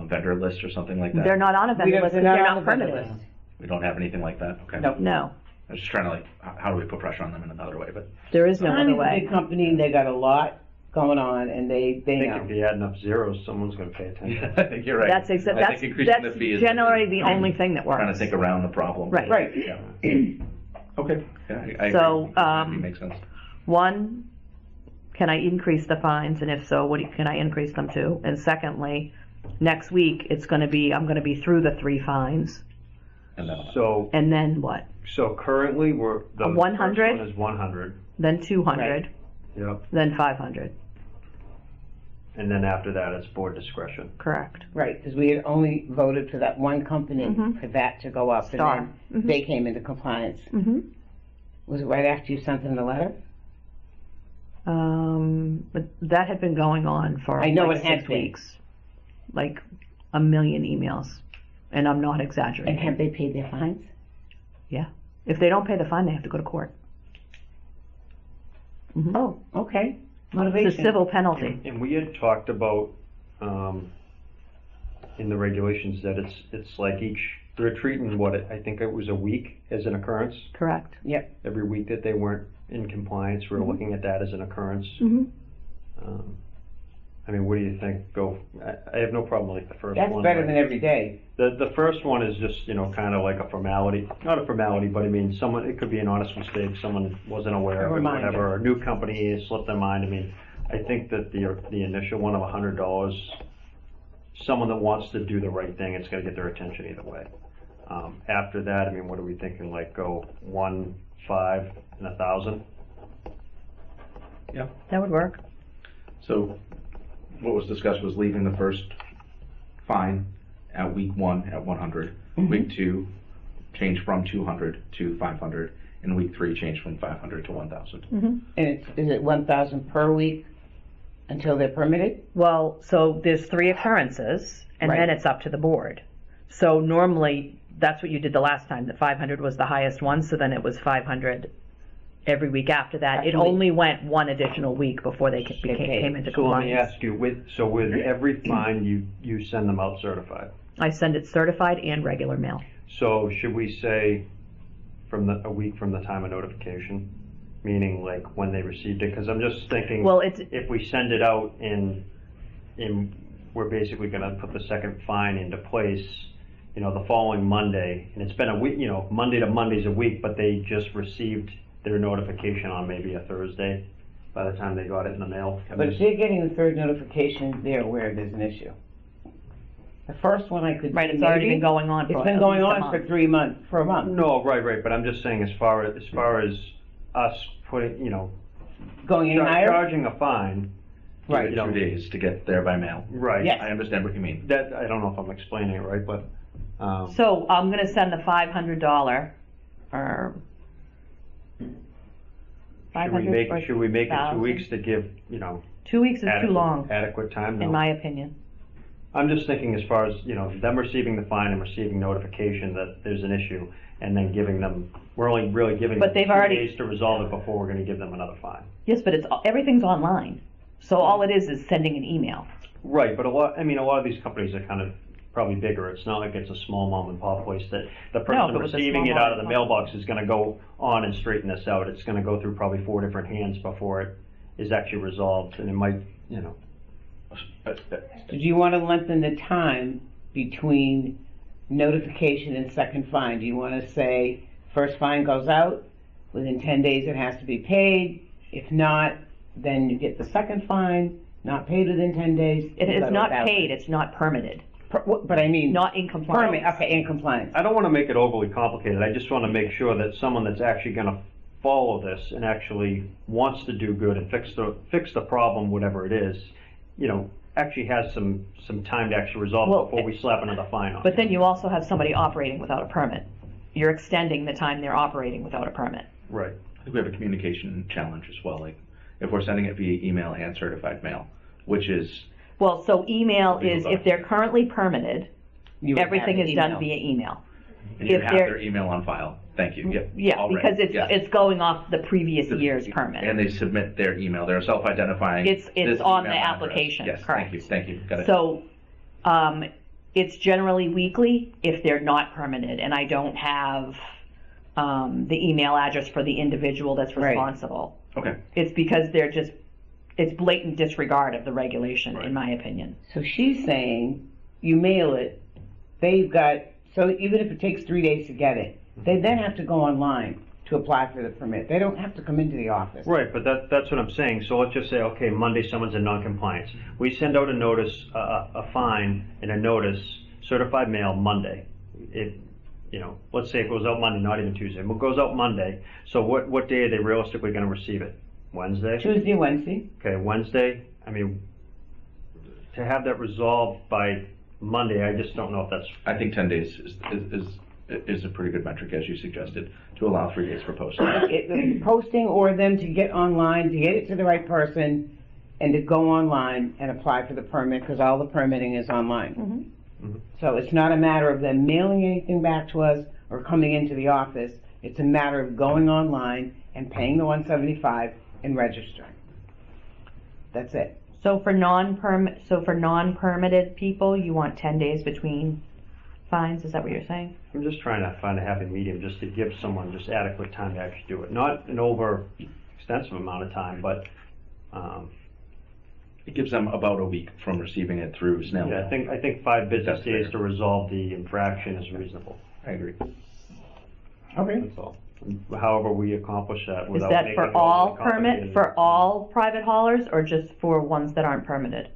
vendor list or something like that? They're not on a vendor list because they're on not the vendor permitted. list. We don't have anything like that? Okay. No. No, I was just trying to how do we put pressure on them in another way, but. there is no other Kearney's a way. big company, and they got a lot going on, and they I think know. if you add enough zeros, someo's gonna pay attention. I think you're right. That's I think that's increasing the fee is generally the only thing that works. trying to think around the problem. Right. Right. Yeah. Okay. Yeah, I So, agree. It makes sense. One, can I increase the fines, and if so, can I increase them to? And secondly, next week I'm going to be through the 3 fines, And then So, and then what? so currently, the A 100? first one is 100, Then 200, yep, then 500. and then after that, it's board discretion. Correct. Right, because we had only voted for that one company Mhm. for that to go up, Star. and then Mhm. they came into compliance. Mm-hmm. Was it right after you sent them the letter? But that had been going on for I know like it had 6 been. weeks, like a million emails, and I'm not exaggerating. And have they paid their fines? If they don't pay the fine, they have to go to court. Mhm. Oh, okay. It's Motivation. a civil penalty. And we had talked about, in the regulations, that it's like they're treating I think it was a week as an occurrence. Correct. Every week that they weren't in compliance, we're looking at that as an occurrence. Mm-hmm. I mean, what do you think? I have no problem with the first That's one. better but than every day. The first one is just, kind of like a formality. Not a formality, but I mean, it could be an honest mistake. Someone wasn't aware A of it, reminder. whatever. Or a new company slipped their mind. I mean, I think that the initial one of $100, someone that wants to do the right thing, it's going to get their attention either way. After that, I mean, what are we thinking? Like go 1, 5, and 1,000? That would work. So what was discussed was leaving the first fine at week 1 at 100. Week 2, change from 200 to 500. And week 3, change from 500 to 1,000. Mm-hmm. And is it 1,000 per week until they're permitted? Well, so there's 3 occurrences, and Right. then it's up to the board. So normally, that's what you did the last time. The 500 was the highest one, so then it was 500 every week after that. It Actually- only went one additional week before they paid. came into So let me compliance. ask you, with every fine, you send them out certified. I send it certified and regular mail. So should we say a week from the time of notification, meaning like when they received it? Because I'm just thinking, Well, it's if we send it out in we're basically going to put the second fine into place, the following Monday, and it's been a week, Monday to Monday's a week, but they just received their notification on maybe a Thursday by the time they got it in the mail. But if they're getting the third notification, they're aware there's an issue. The first one I could right. see It's already maybe. been going on. It's for been at going least a on month. for 3 months, for a month. No, right, but I'm just saying as far as us putting, Going any higher? charging a fine, Right. Give it 2 days to get there by mail. right. Yes. I understand what you mean. That, I don't know if I'm explaining it right, but, So I'm going to send the $500 or should we make it 2 1,000? weeks to give, 2 weeks is too long, adequate time? in No. my opinion. I'm just thinking as far as, them receiving the fine and receiving notification that there's an issue, and then we're only really giving But them they've 2 already- days to resolve it before we're gonna give them another fine. Yes, but everything's online. So all it is sending an email. Right, but a lot of these companies are kind of probably bigger. It's not like it's a small mom and pop place that the if person it was a receiving small it out of mom the and pop. mailbox is gonna go on and straighten this out. It's gonna go through probably 4 different hands before it is actually resolved, and it might, Do you want to lengthen the time between notification and second fine? Do you want to say first fine goes out, within 10 days it has to be paid? If not, then you get the second fine, not paid within 10 days. It you is got not 1,000. paid, it's not permitted, But I mean, not in compliance. permit, okay, in compliance. I don't want to make it overly complicated. I just want to make sure that someone that's actually going to follow this and actually wants to do good and fix the problem, whatever it is, you know, actually has some time to actually resolve Well, it before we slap another fine on. But then you also have somebody operating without a permit. You're extending the time they're operating without a permit. Right. I think we have a communication challenge as well, like if we're sending it via email and certified mail, which is, Well, so email Legal is, if they're currently permitted, You would have everything the is done email. via email. and you If have they're- their email on file. Thank you, yep. Yeah, all because ready, yes. it's going off the previous year's permit. And they submit their email, they're self-identifying. It's this on the email address. application, Yes, correct. thank you, got it. So, it's generally weekly if they're not permitted, and I don't have, the email address for the individual that's Right. responsible. Okay, It's because it's blatant disregard of the regulation, in my opinion. So she's saying, you mail it, they've got, so even if it takes 3 days to get it, they then have to go online to apply for the permit. They don't have to come into the office. Right, but that's what I'm saying. So let's just say, okay, Monday someone's in non-compliance. We send out a notice, a fine and a notice, certified mail Monday. Let's say it goes out Monday, not even Tuesday. It goes out Monday. So what day are they realistically going to receive it? Wednesday? Tuesday, Wednesday. Okay, Wednesday. I mean, to have that resolved by Monday, I just don't know if that's. I think 10 days is a pretty good metric, as you suggested, to allow 3 days for posting. Posting or them to get online, to get it to the right person, and to go online and apply for the permit, because all the permitting is online. So it's not a matter of them mailing anything back to us or coming into the office. It's a matter of going online and paying the $175 and registering. That's it. So for non-permitted people, you want 10 days between fines, is that what you're saying? I'm just trying to find a happy medium, just to give someone just adequate time to actually do it. Not an over extensive amount of time, but It gives them about a week from receiving it through snail yeah, mail. I think 5 business That's days fair. to resolve the infraction is reasonable. I agree. Okay. That's all. However we accomplish that Is without that making for it all overly complicated. for all private haulers, or just for ones that aren't permitted?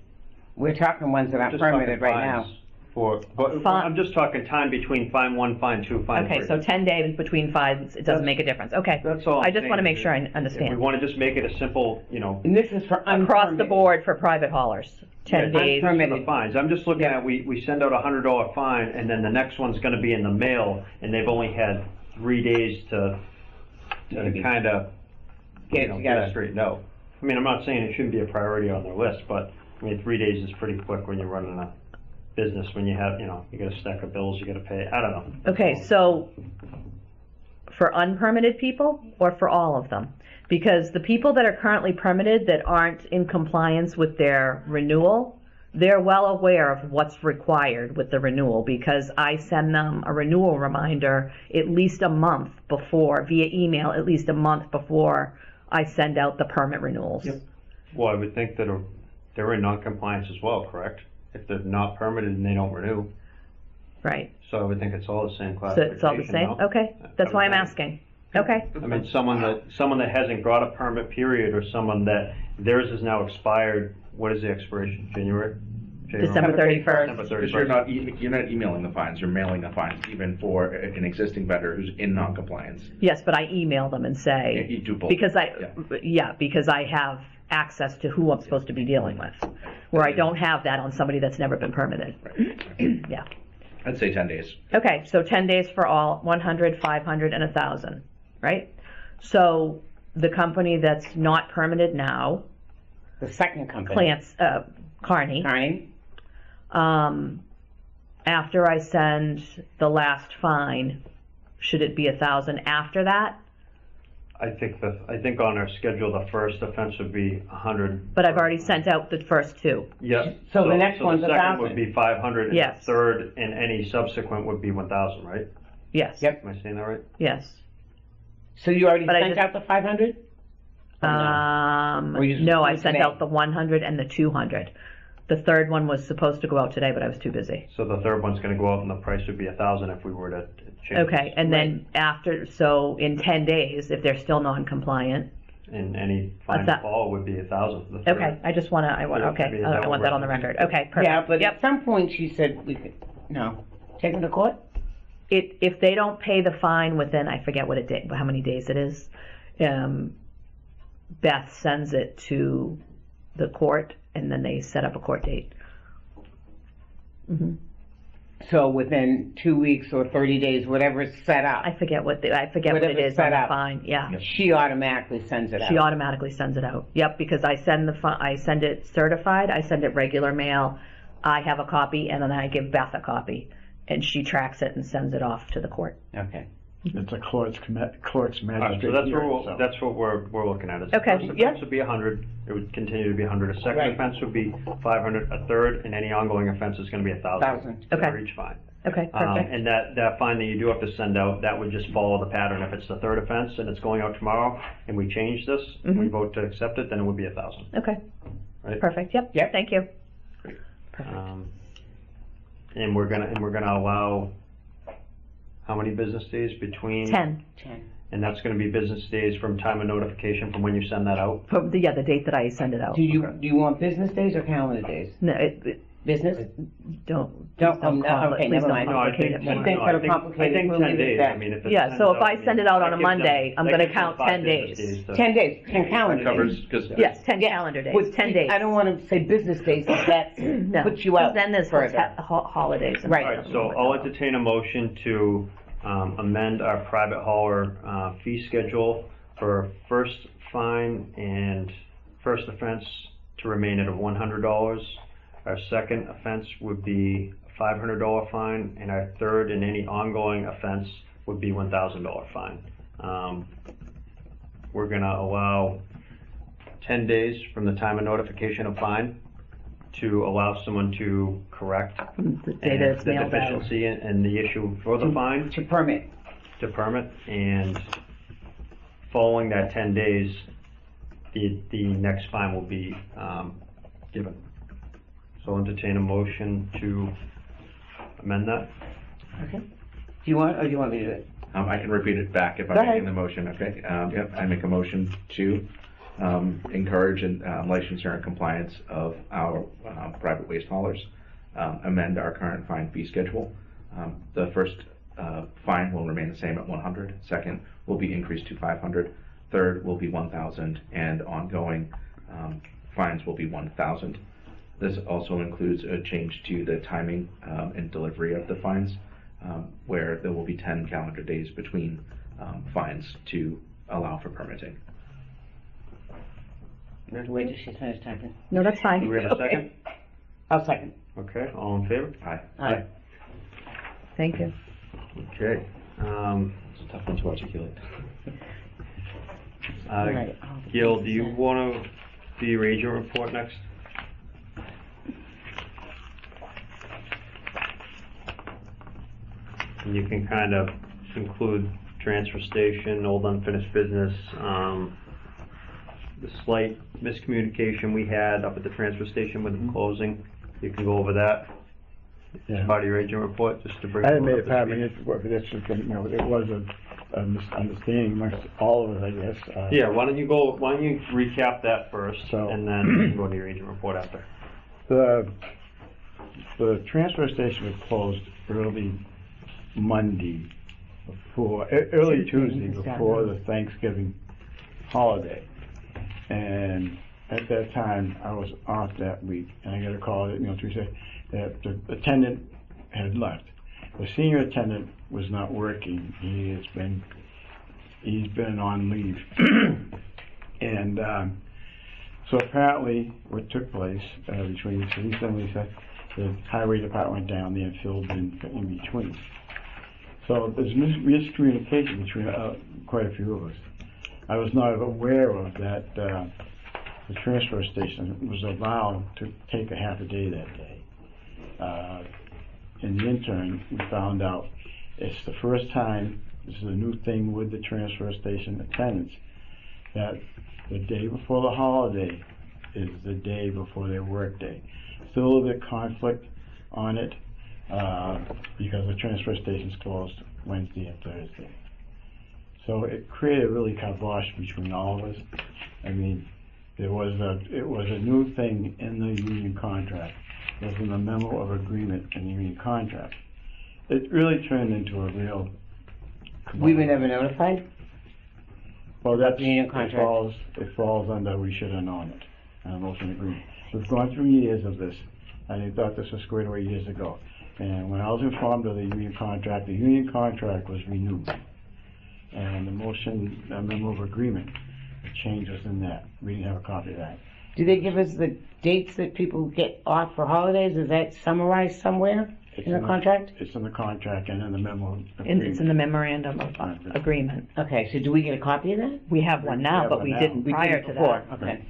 We're talking ones that aren't Just permitted talking right now. fines but Fine. I'm just talking time between fine 1, fine 2, fine 3. Okay, so 10 days between fines, it doesn't make a difference, okay. That's all. I just want to make sure I If we understand. want to just make it a simple, And this is for Across the unpermitted. board for private haulers, 10 Yeah, days. just for the Permitted. fines. I'm just looking Yeah. at, we send out a $100 fine, and then the next one's gonna be in the mail, and they've only had 3 days to Maybe. kind of, Get it get together. it straightened out. I mean, I'm not saying it shouldn't be a priority on their list, but, I mean, 3 days is pretty quick when you're running a business, when you have, you got a stack of bills you gotta pay, I don't know. Okay, so for unpermitted people or for all of them? Because the people that are currently permitted that aren't in compliance with their renewal, they're well aware of what's required with the renewal, because I send them a renewal reminder at least a month before, via email, at least a month before I send out the permit renewals. Yep. Well, I would think that they're in non-compliance as well, correct? If they're not permitted and they don't renew, Right, so I would think it's all the same so classification. it's all the same? no? Okay, that's why I'm asking. Okay, I mean, someone that hasn't got a permit period, or someone that theirs is now expired, what is the expiration, January? December 31st. December Because you're 31st. you're not emailing the fines, you're mailing the fines, even for an existing vendor who's in non-compliance. yes, but I email them and say, You do both. because Yeah. because I have access to who I'm supposed to be dealing with, where I don't have that on somebody that's never been permitted. Yeah. I'd say 10 days. Okay, so 10 days for all, 100, 500, and 1,000, right? So the company that's not permitted now, The second company. Carney, Carney. after I send the last fine, should it be 1,000 after that? I think on our schedule, the first offense would be 100. But I've already sent out the first two. Yep. So the next one's the second 1,000. would be 500, and the Yes. third and any subsequent would be 1,000, right? Yes. Yep. Am I saying that right? Yes. So you already But I sent just- out the 500? Or you just No, do I it sent today? out the 100 and the 200. The third one was supposed to go out today, but I was too busy. So the third one's gonna go out, and the price would be 1,000 if we were to change. Okay, and then after, so in 10 days, if they're still non-compliant, And any fine that? fall would be 1,000 for the third. Okay, I just wanna, okay, Maybe I want that on the record. Okay, perfect. Yeah, but Yep. at some point she said we could, no, take them to court? If they don't pay the fine within, I forget what how many days it is, Beth sends it to the court, and then they set up a court date. So within 2 weeks or 30 days, whatever's set up, I forget what it is on the fine, yeah. she automatically sends it out. She automatically sends it out. Yep, because I send I send it certified, I send it regular mail, I have a copy, and then I give Beth a copy, and she tracks it and sends it off to the court. Okay. It's a clerk's All right, magistrate so that's hearing, what so. that's what we're looking at. Is the Okay, first yeah. offense would be 100. It would continue to be 100. A second Right. offense would be 500. A third, and any ongoing offense is going to be 1,000. 1,000. Okay. For each fine. Okay, perfect. And that fine that you do have to send out, that would just follow the pattern. If it's the third offense and it's going out tomorrow, and we change this, and we vote to accept it, then it would be 1,000. Okay, Right? perfect, yep, Yep. thank you. And we're gonna allow how many business days between? 10, 10. And that's gonna be business days from time of notification from when you send that out? from the date that I send it out. Do you want business days or calendar days? No, Business? don't Don't, please okay, please never don't mind. No, I complicate think, it more. She thinks that'll complicate it. We'll 10 leave it days. at I mean, if it Yeah, so if I send it out on a that gives them- Monday, I'm that gonna gives them count 5 10 business days. to- 10 days, 10 calendar Covers, days. because Yes, 10 calendar days, With- 10 days. I don't want to say business days, because that No, puts you out then there's further. holidays and Right. All right, so I'll entertain a motion to amend our private hauler fee schedule for first fine and first offense to remain at $100. Our second offense would be a $500 fine, and our third and any ongoing offense would be $1,000 fine. We're gonna allow 10 days from the time of notification of fine to allow someone to correct The day that it's the mailed out. deficiency and the issue for the fine To permit. to permit, and following that 10 days, the next fine will be given. So I'll entertain a motion to amend that. Okay. Do you want, or do you want me to do it? I can repeat it back if Go I'm ahead. making the motion, okay? Yep, I make a motion to encourage and licensure and compliance of our private waste haulers, amend our current fine fee schedule. The first fine will remain the same at 100. Second will be increased to 500. Third will be 1,000, and ongoing fines will be 1,000. This also includes a change to the timing and delivery of the fines, where there will be 10 calendar days between fines to allow for permitting. Wait till she's finished typing. No, that's fine. Do we have a second? I'll second. Okay, all in favor? Aye. Aye. Thank you. Okay. It's a tough one to articulate. All right. Gil, do you want to do your agent report next? And you can kind of include transfer station, old unfinished business, the slight miscommunication we had up at the transfer station with the closing. You can go over that Yeah. as part of your agent report, just to bring. I hadn't made up it part to of my speed. report, but that's just, it was a misunderstanding amongst all of us, I guess. Yeah, why don't you recap that first, So- and then you can go to your agent report after. The transfer station was closed early Monday early Tuesday before the Thanksgiving holiday. And at that time, I was off that week, and I got a call that, Tuesday, that the attendant had left. The senior attendant was not working. He's been on leave. And so apparently what took place between Lisa and Lisa, the highway department went down there and filled in between. So there's miscommunication between quite a few of us. I was not aware of that the transfer station was allowed to take a half a day that day. In the interim, we found out it's the first time, this is a new thing with the transfer station attendants, that the day before the holiday is the day before their work day. Still a little bit of conflict on it, because the transfer station's closed Wednesday and Thursday. So it created really kibosh between all of us. I mean, it was a new thing in the union contract. It was in the memo of agreement in the union contract. It really turned into a real. We were never notified? Well, that's, the union contract. it falls under we should have known it, and motion agreement. We've gone through years of this, and I thought this was squared away years ago. And when I was informed of the union contract was renewed. And the memo of agreement, the change was in that. We didn't have a copy of that. Do they give us the dates that people get off for holidays? Is that summarized somewhere in the contract? It's in the contract and in the memo of And agreement. it's in the memorandum of agreement. Okay, so do we get a copy of that? We have one now, have but one we now. didn't We prior did to before. that. Okay.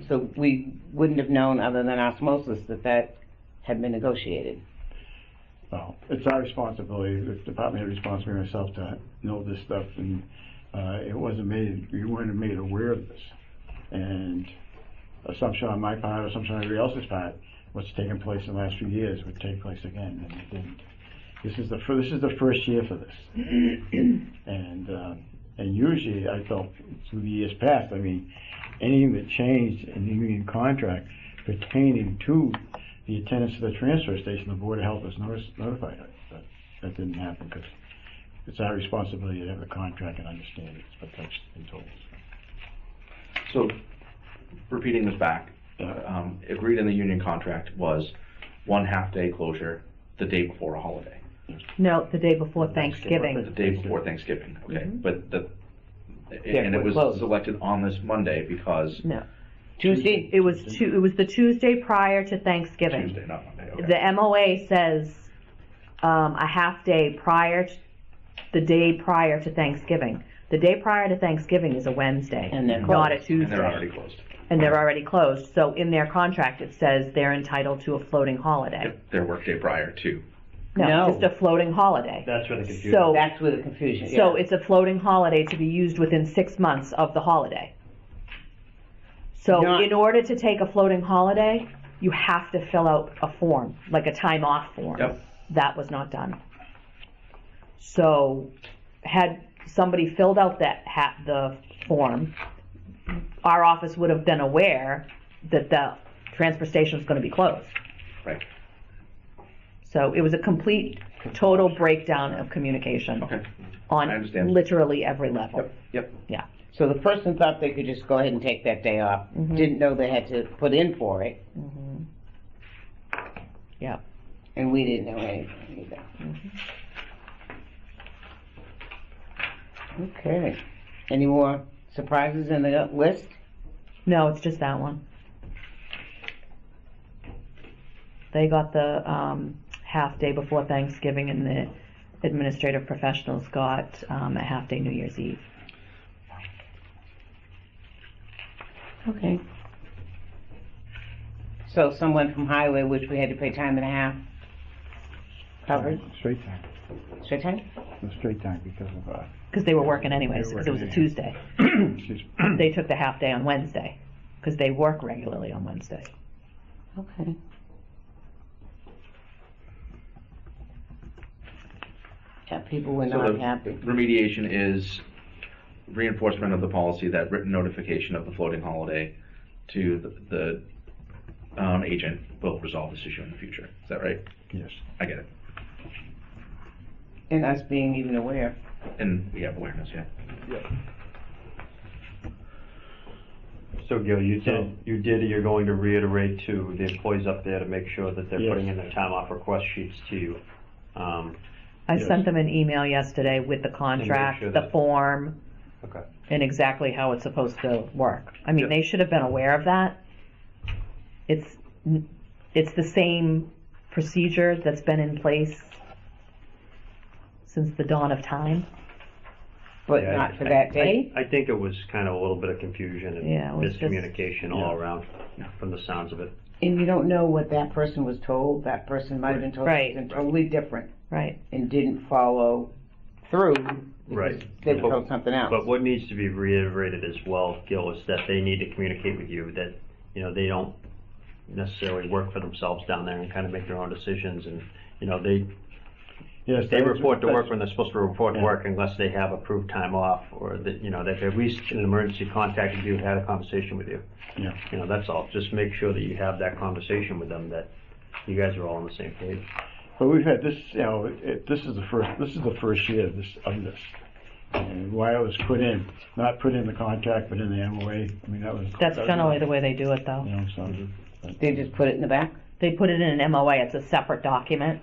So we wouldn't have known, other than osmosis, that had been negotiated. Well, it's our responsibility, the department had responsibility myself to know this stuff, and we weren't made aware of this. And assumption on my part, assumption on everybody else's part, what's taken place in the last few years would take place again, and it didn't. This is the first year for this. And usually, I felt through the years past, I mean, anything that changed in the union contract pertaining to the attendance to the transfer station, the Board of Health was notified of it. But that didn't happen because it's our responsibility to have the contract and understand it. But that's been told us. So, repeating this back, agreed in the union contract was 1 half-day closure the day before a holiday. No, the day before The Thanksgiving. day before Thanksgiving, okay. Mhm. But Yeah, and it we're was closed. selected on this Monday because No, Tuesday? it was the Tuesday prior to Thanksgiving. Tuesday, not Monday, okay. The MOA says a half day the day prior to Thanksgiving. The day prior to Thanksgiving is a Wednesday, And they're not a closed. Tuesday. And they're already closed. And they're already closed. So in their contract, it says they're entitled to a floating holiday. Yep, their workday prior to. No. Just a floating holiday. That's where the confusion. So, That's where the confusion, yeah. so it's a floating holiday to be used within 6 months of the holiday. So Not- in order to take a floating holiday, you have to fill out a form, like a time off form. Yep. That was not done. So had somebody filled out the form, our office would have been aware that the transfer station was going to be closed. Right. So it was a complete, total breakdown of communication Okay. on I understand. literally every level. Yep. Yeah. So the person thought they could just go ahead and take that day off, Mhm. didn't know they had to put in for it, Yeah. and we didn't know anything either. Okay. Any more surprises in the list? No, it's just that one. They got the half day before Thanksgiving, and the administrative professionals got a half day New Year's Eve. Okay. So someone from highway, which we had to pay time and a half, covered, Straight time. straight time? No, straight time because of, Because they were working anyways, They were because it was a working, Tuesday. excuse me. They took the half day on Wednesday, because they work regularly on Wednesday. Okay. Yeah, people were So not the happy. remediation is reinforcement of the policy that written notification of the floating holiday to the agent will resolve this issue in the future. Is that right? Yes. I get it. And us being even aware. And we have awareness, yeah. So Gil, you're going to reiterate to the employees up there to make sure that they're Yes. putting in their time off request sheets to you. I Yes. sent them an email yesterday with the contract, sure the that- form, Okay. and exactly how it's supposed to work. I mean, Yep. they should have been aware of that. It's the same procedure that's been in place since the dawn of time. But Yeah, not for that day? I think it was kind of a little bit of confusion Yeah, it and was just- miscommunication all around, from the sounds of it. And you don't know what that person was told. That person might have been told Right. something totally different Right. and didn't follow through. Right. because They were told something else. But what needs to be reiterated as well, Gil, is that they need to communicate with you that, they don't necessarily work for themselves down there and kind of make their own decisions, and, Yes, They that's- report to work that's- when they're supposed to report to Yeah. work unless they have approved time off, or that, you know, that at least in an emergency contacted you, had a conversation with you. Yeah. You know, that's all. Just make sure that you have that conversation with them, that you guys are all on the same page. But we've had this, you know, this is the first year of this. And why it was not put in the contract, but in the MOA. I mean, That's generally the way they do it, though. You know, so. They just put it in the back? They put it in an MOA, it's a separate document,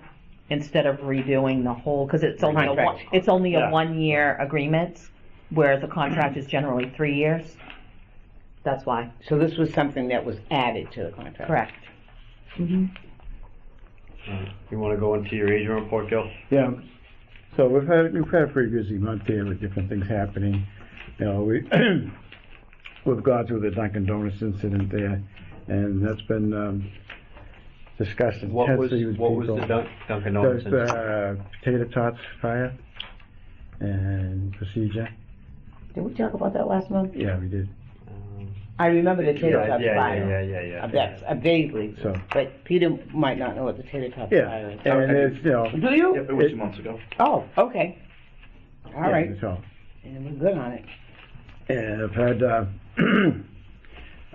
instead of redoing the whole, because it's only Contract. it's only a Yeah. 1-year agreement, whereas a contract is generally 3 years. That's why. So this was something that was added to the contract? Correct. You wanna go into your agent report, Gil? Yeah. So we've had a pretty busy month here with different things happening. You know, we've gone through the Dunkin' Donuts incident there, and that's been discussed What was intensely with people. the Dunkin' Donuts There's incident? potato tots fire and procedure. Did we talk about that last month? Yeah, we did. I remember the tater tots fire. Yeah. Vaguely. So. But Peter might not know what the tater tots Yeah, fire is. and it's, you know. Do you? It was 2 months ago. Oh, okay. All yeah, right. So. And we're good on it. And I've had,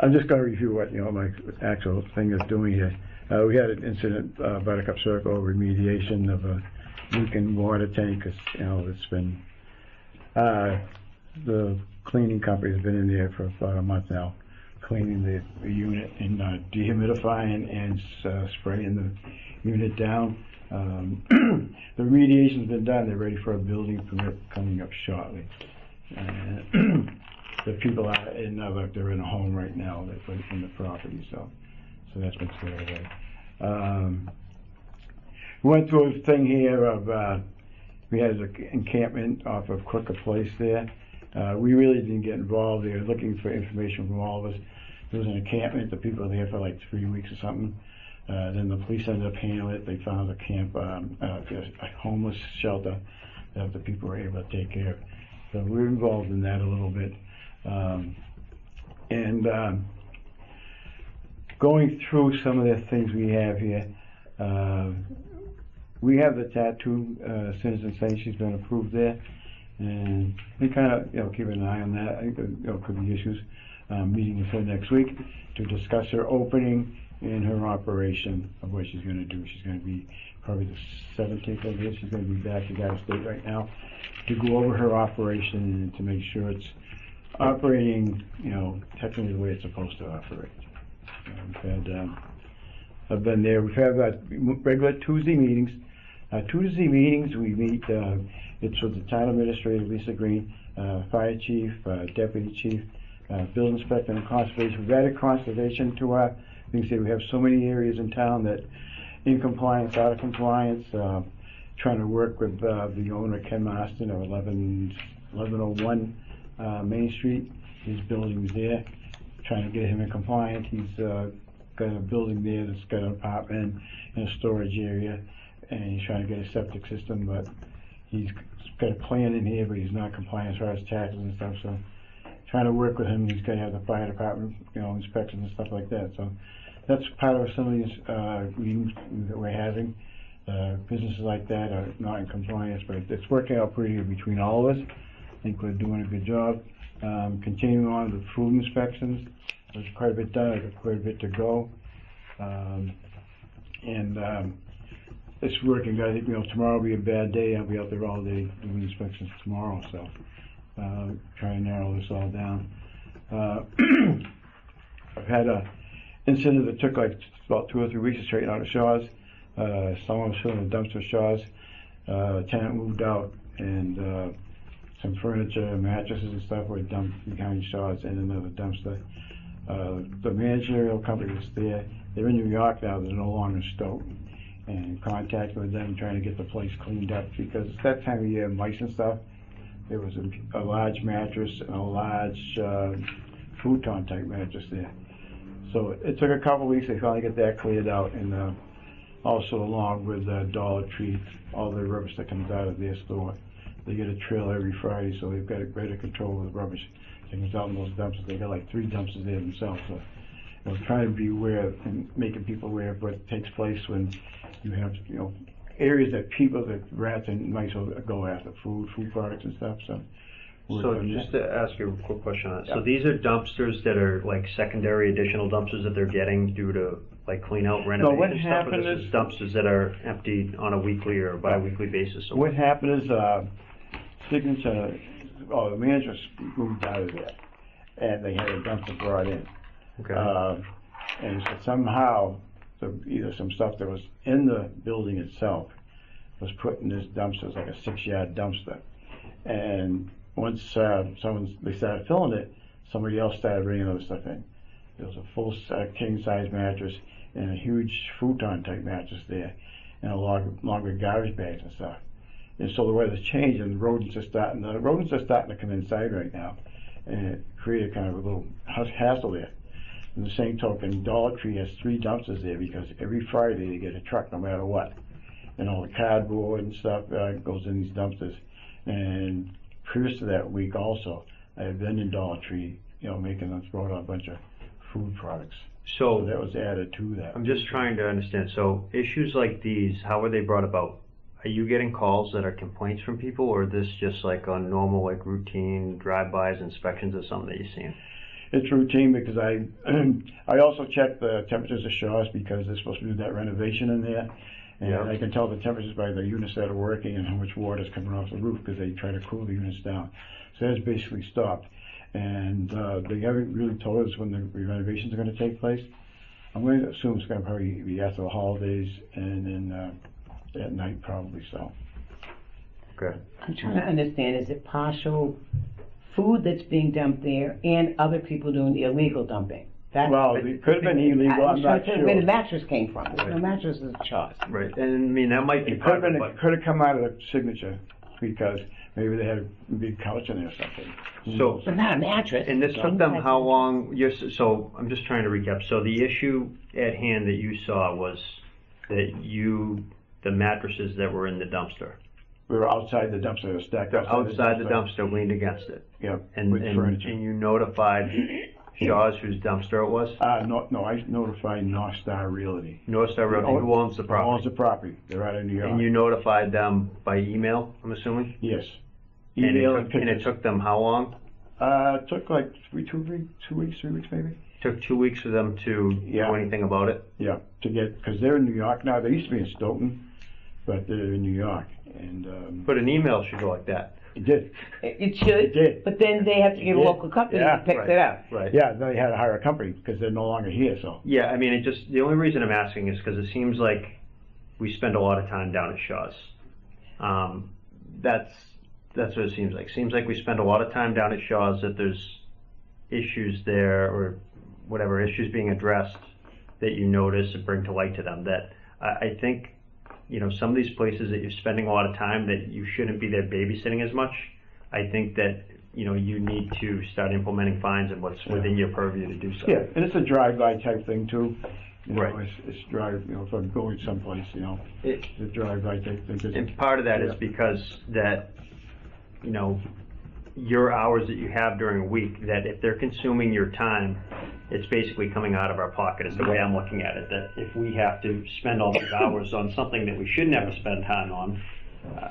I'm just gonna review what, you know, my actual thing is doing here. We had an incident, Buttercup Circle, remediation of a leaking water tank, 'cause, you know, it's been, the cleaning company's been in there for about a month now, cleaning the unit and dehumidifying and spraying the unit down. The remediation's been done, they're ready for a building permit coming up shortly. The people are they're in a home right now, they're in the property, so that's been squared away. We went through a thing here of, we had an encampment off of Crooker Place there. We really didn't get involved. They were looking for information from all of us. There was an encampment, the people were there for like 3 weeks or something. Then the police ended up handling it. They found a camp, a homeless shelter that the people were able to take care of. So we were involved in that a little bit. Going through some of the things we have here, we have the tattoo, citizen saying she's been approved there. And we kind of, you know, keep an eye on that. I think there, you know, could be issues. Meeting with her next week to discuss her opening and her operation of what she's going to do. She's going to be probably the 17th of this. She's going to be back in United State right now to go over her operation and to make sure it's operating, you know, technically the way it's supposed to operate. I've been there. We've had regular Tuesday meetings. Tuesday meetings we meet. It's with the town administrator, Lisa Green, fire chief, deputy chief, building inspector, and conservation. We've added conservation to our things here. We have so many areas in town that in compliance, out of compliance. Trying to work with the owner, Ken Marston, of 1101 Main Street. His building's there. Trying to get him in compliance. He's got a building there that's got an apartment and a storage area, and he's trying to get a septic system, but he's got a plan in here, but he's not compliant as far as taxes and stuff, so trying to work with him. He's got to have the fire department, you know, inspections and stuff like that, so that's part of some of these meetings that we're having. Businesses like that are not in compliance, but it's working out pretty good between all of us. I think we're doing a good job. Continuing on with food inspections, there's quite a bit done. I got quite a bit to go, it's working. I think, you know, tomorrow will be a bad day. I'll be out there all day doing inspections tomorrow, so try and narrow this all down. I've had a incident that took like about 2 or 3 weeks to straighten out the Shaws. Someone was filling the dumpster Shaws. A tenant moved out, and some furniture, mattresses and stuff were dumped behind Shaws in another dumpster. The managerial company was there. They're in New York now. They're no longer in Stoughton. And contacted with them, trying to get the place cleaned up, because it's that time of year, mice and stuff. There was a large mattress and a large futon type mattress there. So it took a couple weeks. They finally get that cleared out, and also along with Dollar Tree, all the rubbish that comes out of their store. They get a trailer every Friday, so they've got greater control of the rubbish that comes out in those dumpsters. They got like 3 dumpsters there themselves. So, you know, trying to be aware and making people aware of what takes place when you have, you know, areas that people, that rats and mice will go after, food products and stuff, so. So just to ask you a quick question on it, so Yeah. these are dumpsters that are like secondary additional dumpsters that they're getting due to like clean out what renovation stuff? Or happened this is- is dumpsters that are emptied on a weekly or bi-weekly basis? So What happened is, Signature, the managers moved out of there, and they had a dumpster brought in. Okay. And so somehow, either some stuff that was in the building itself was put in this dumpster, it's like a 6-yard dumpster. And once they started filling it, somebody else started bringing other stuff in. There was a full king-size mattress and a huge futon-type mattress there, and a longer garbage bags and stuff. And so the weather's changed, and the rodents are starting to come inside right now, and it created kind of a little hassle there. In the same token, Dollar Tree has 3 dumpsters there because every Friday they get a truck no matter what. And all the cardboard and stuff goes in these dumpsters. And previous to that week also, I had been in Dollar Tree, making them throw out a bunch of food products. So that was added to that. I'm just trying to understand, so issues like these, how are they brought about? Are you getting calls that are complaints from people, or is this just like on normal, like routine drive-bys, inspections, or something that you're seeing? It's routine because I also check the temperatures of showers because they're supposed to do that renovation in there. And Yeah. I can tell the temperatures by the units that are working and how much water is coming off the roof because they try to cool the units down. So that's basically stopped. And they haven't really told us when the renovations are going to take place. I'm going to assume it's going to probably be after the holidays and then at night probably so. Okay. I'm trying to understand, is it partial food that's being dumped there and other people doing the illegal dumping? Well, it could have been illegal, I'm not trying to where the sure. mattress came from. There's no mattresses charged. Right, and I mean, that might be It could part have of been, it, it could have come out of the Signature because maybe they had a big couch in there or something. Who So- knows? But not a mattress. and this took them how long? So I'm just trying to recap. So the issue at hand that you saw was that the mattresses that were in the dumpster, We were outside the dumpster, they were stacked outside the dumpster, leaned against it, Yep, and with and furniture. you notified Shaw's whose dumpster it was? No, I notified North Star Realty. North Star Realty, who owns the Who owns property? the property, they're out of New York. And you notified them by email, I'm assuming? Yes. And Email it pictures. took them how long? It took like 2 weeks maybe? Took 2 weeks for them to Yeah. do anything about it? Yeah, because they're in New York now, they used to be in Stoughton, but they're in New York, and, But an email should go like that. it did. It should, It did. but then they have to get a did. local company Yeah, that picks right. it up. Right. Yeah, they had to hire a company because they're no longer here, so. Yeah, I mean, the only reason I'm asking is because it seems like we spend a lot of time down at Shaw's. That's what it seems like. Seems like we spend a lot of time down at Shaw's, that there's issues there or whatever, issues being addressed that you notice and bring to light to them. That I think, some of these places that you're spending a lot of time that you shouldn't be there babysitting as much. I think that, you need to start implementing fines and what's within your purview to do so. Yeah, and it's a drive-by type thing too. Right. It's drive, if I'm going someplace, It- it's a drive-by type thing. And part of that is Yeah. because that, your hours that you have during a week, that if they're consuming your time, it's basically coming out of our pocket, is the way I'm looking at it. That if we have to spend all these hours on something that we shouldn't have to spend time on.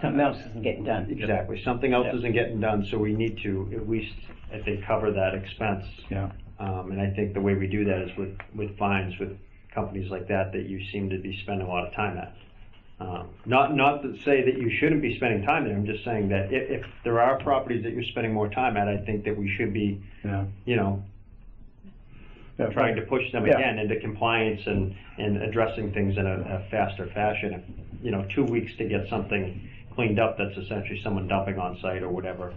Something else isn't getting done. Exactly, something else Yeah. isn't getting done, so we need to at least, I think, cover that expense. Yeah. And I think the way we do that is with fines, with companies like that you seem to be spending a lot of time at. Not to say that you shouldn't be spending time there, I'm just saying that if there are properties that you're spending more time at, I think that we should be, Yeah. Yeah, trying to push them Yeah. again into compliance and addressing things in a faster fashion. If, 2 weeks to get something cleaned up that's essentially someone dumping on site or whatever.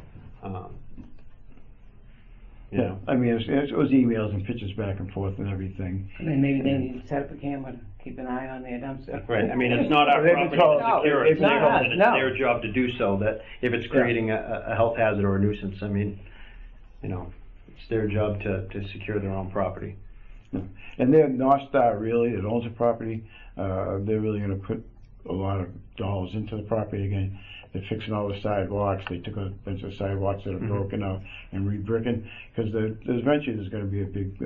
Yeah, I mean, it was emails and pictures back and forth and everything. And then maybe they need to set up a camera to keep an eye on their dumpster. Right, I mean, it's not our They've been property told- to secure it, it's not us, and it's no. their job to do so, that if it's creating a health hazard or a nuisance, I mean, it's their job to secure their own property. And they're North Star really, that owns the property, they're really gonna put a lot of dollars into the property again. They're fixing all the sidewalks, they took a bunch of sidewalks that are broken out and re-bricking, because eventually there's gonna be a big,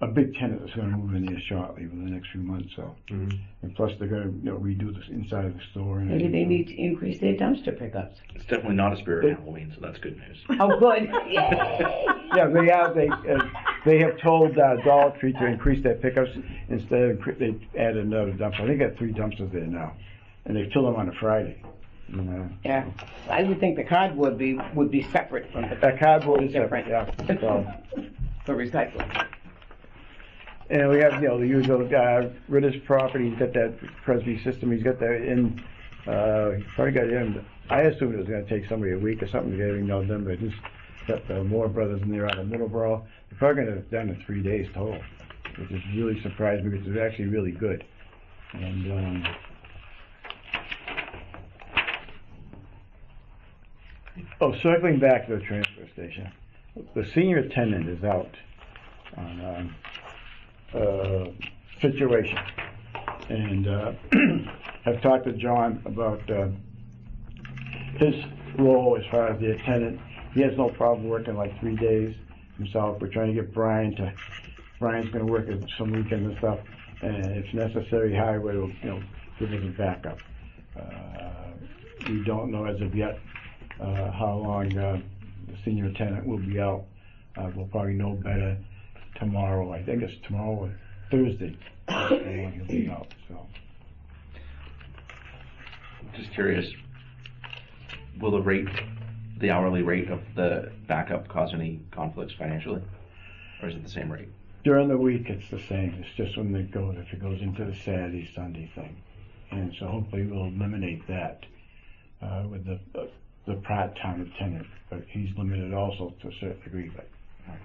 a big tenant that's gonna move in there shortly within the next few months, so. Mhm. And plus they're gonna, redo this inside of the store and Maybe they everything, need to increase their dumpster pickups. It's definitely not a spirit of Halloween, so that's good news. Oh, good. Yeah, they have told Dollar Tree to increase their pickups. Instead, they added another dumpster. I think they got 3 dumpsters there now, and they fill them on a Friday. Yeah, I would think the cardboard would be separate from the. That cardboard is separate, Different. yeah. So, For recycling. and we have, the usual, Ritter's property, he's got that Presby system, he's got that in, he probably got in, I assumed it was gonna take somebody a week or something to get everything all done, but he's got the Moore Brothers in there out of Middleborough. They're probably gonna have it done in 3 days total, which is really surprised me, because it's actually really good. And, circling back to the transfer station, the senior attendant is out on situation, and I've talked to John about his role as far as the attendant. He has no problem working like 3 days himself. We're trying to get Brian's going to work some weekends and stuff, and if necessary, Highway will give us a backup. We don't know as of yet how long the senior attendant will be out. We'll probably know better tomorrow. I think it's tomorrow or Thursday. How long he'll be out. So. Just curious, will the hourly rate of the backup cause any conflicts financially? Or is it the same rate? During the week, it's the same. It's just when if it goes into the Saturday, Sunday thing. And so hopefully we'll eliminate that with the part-time attendant. But he's limited also to a certain degree. But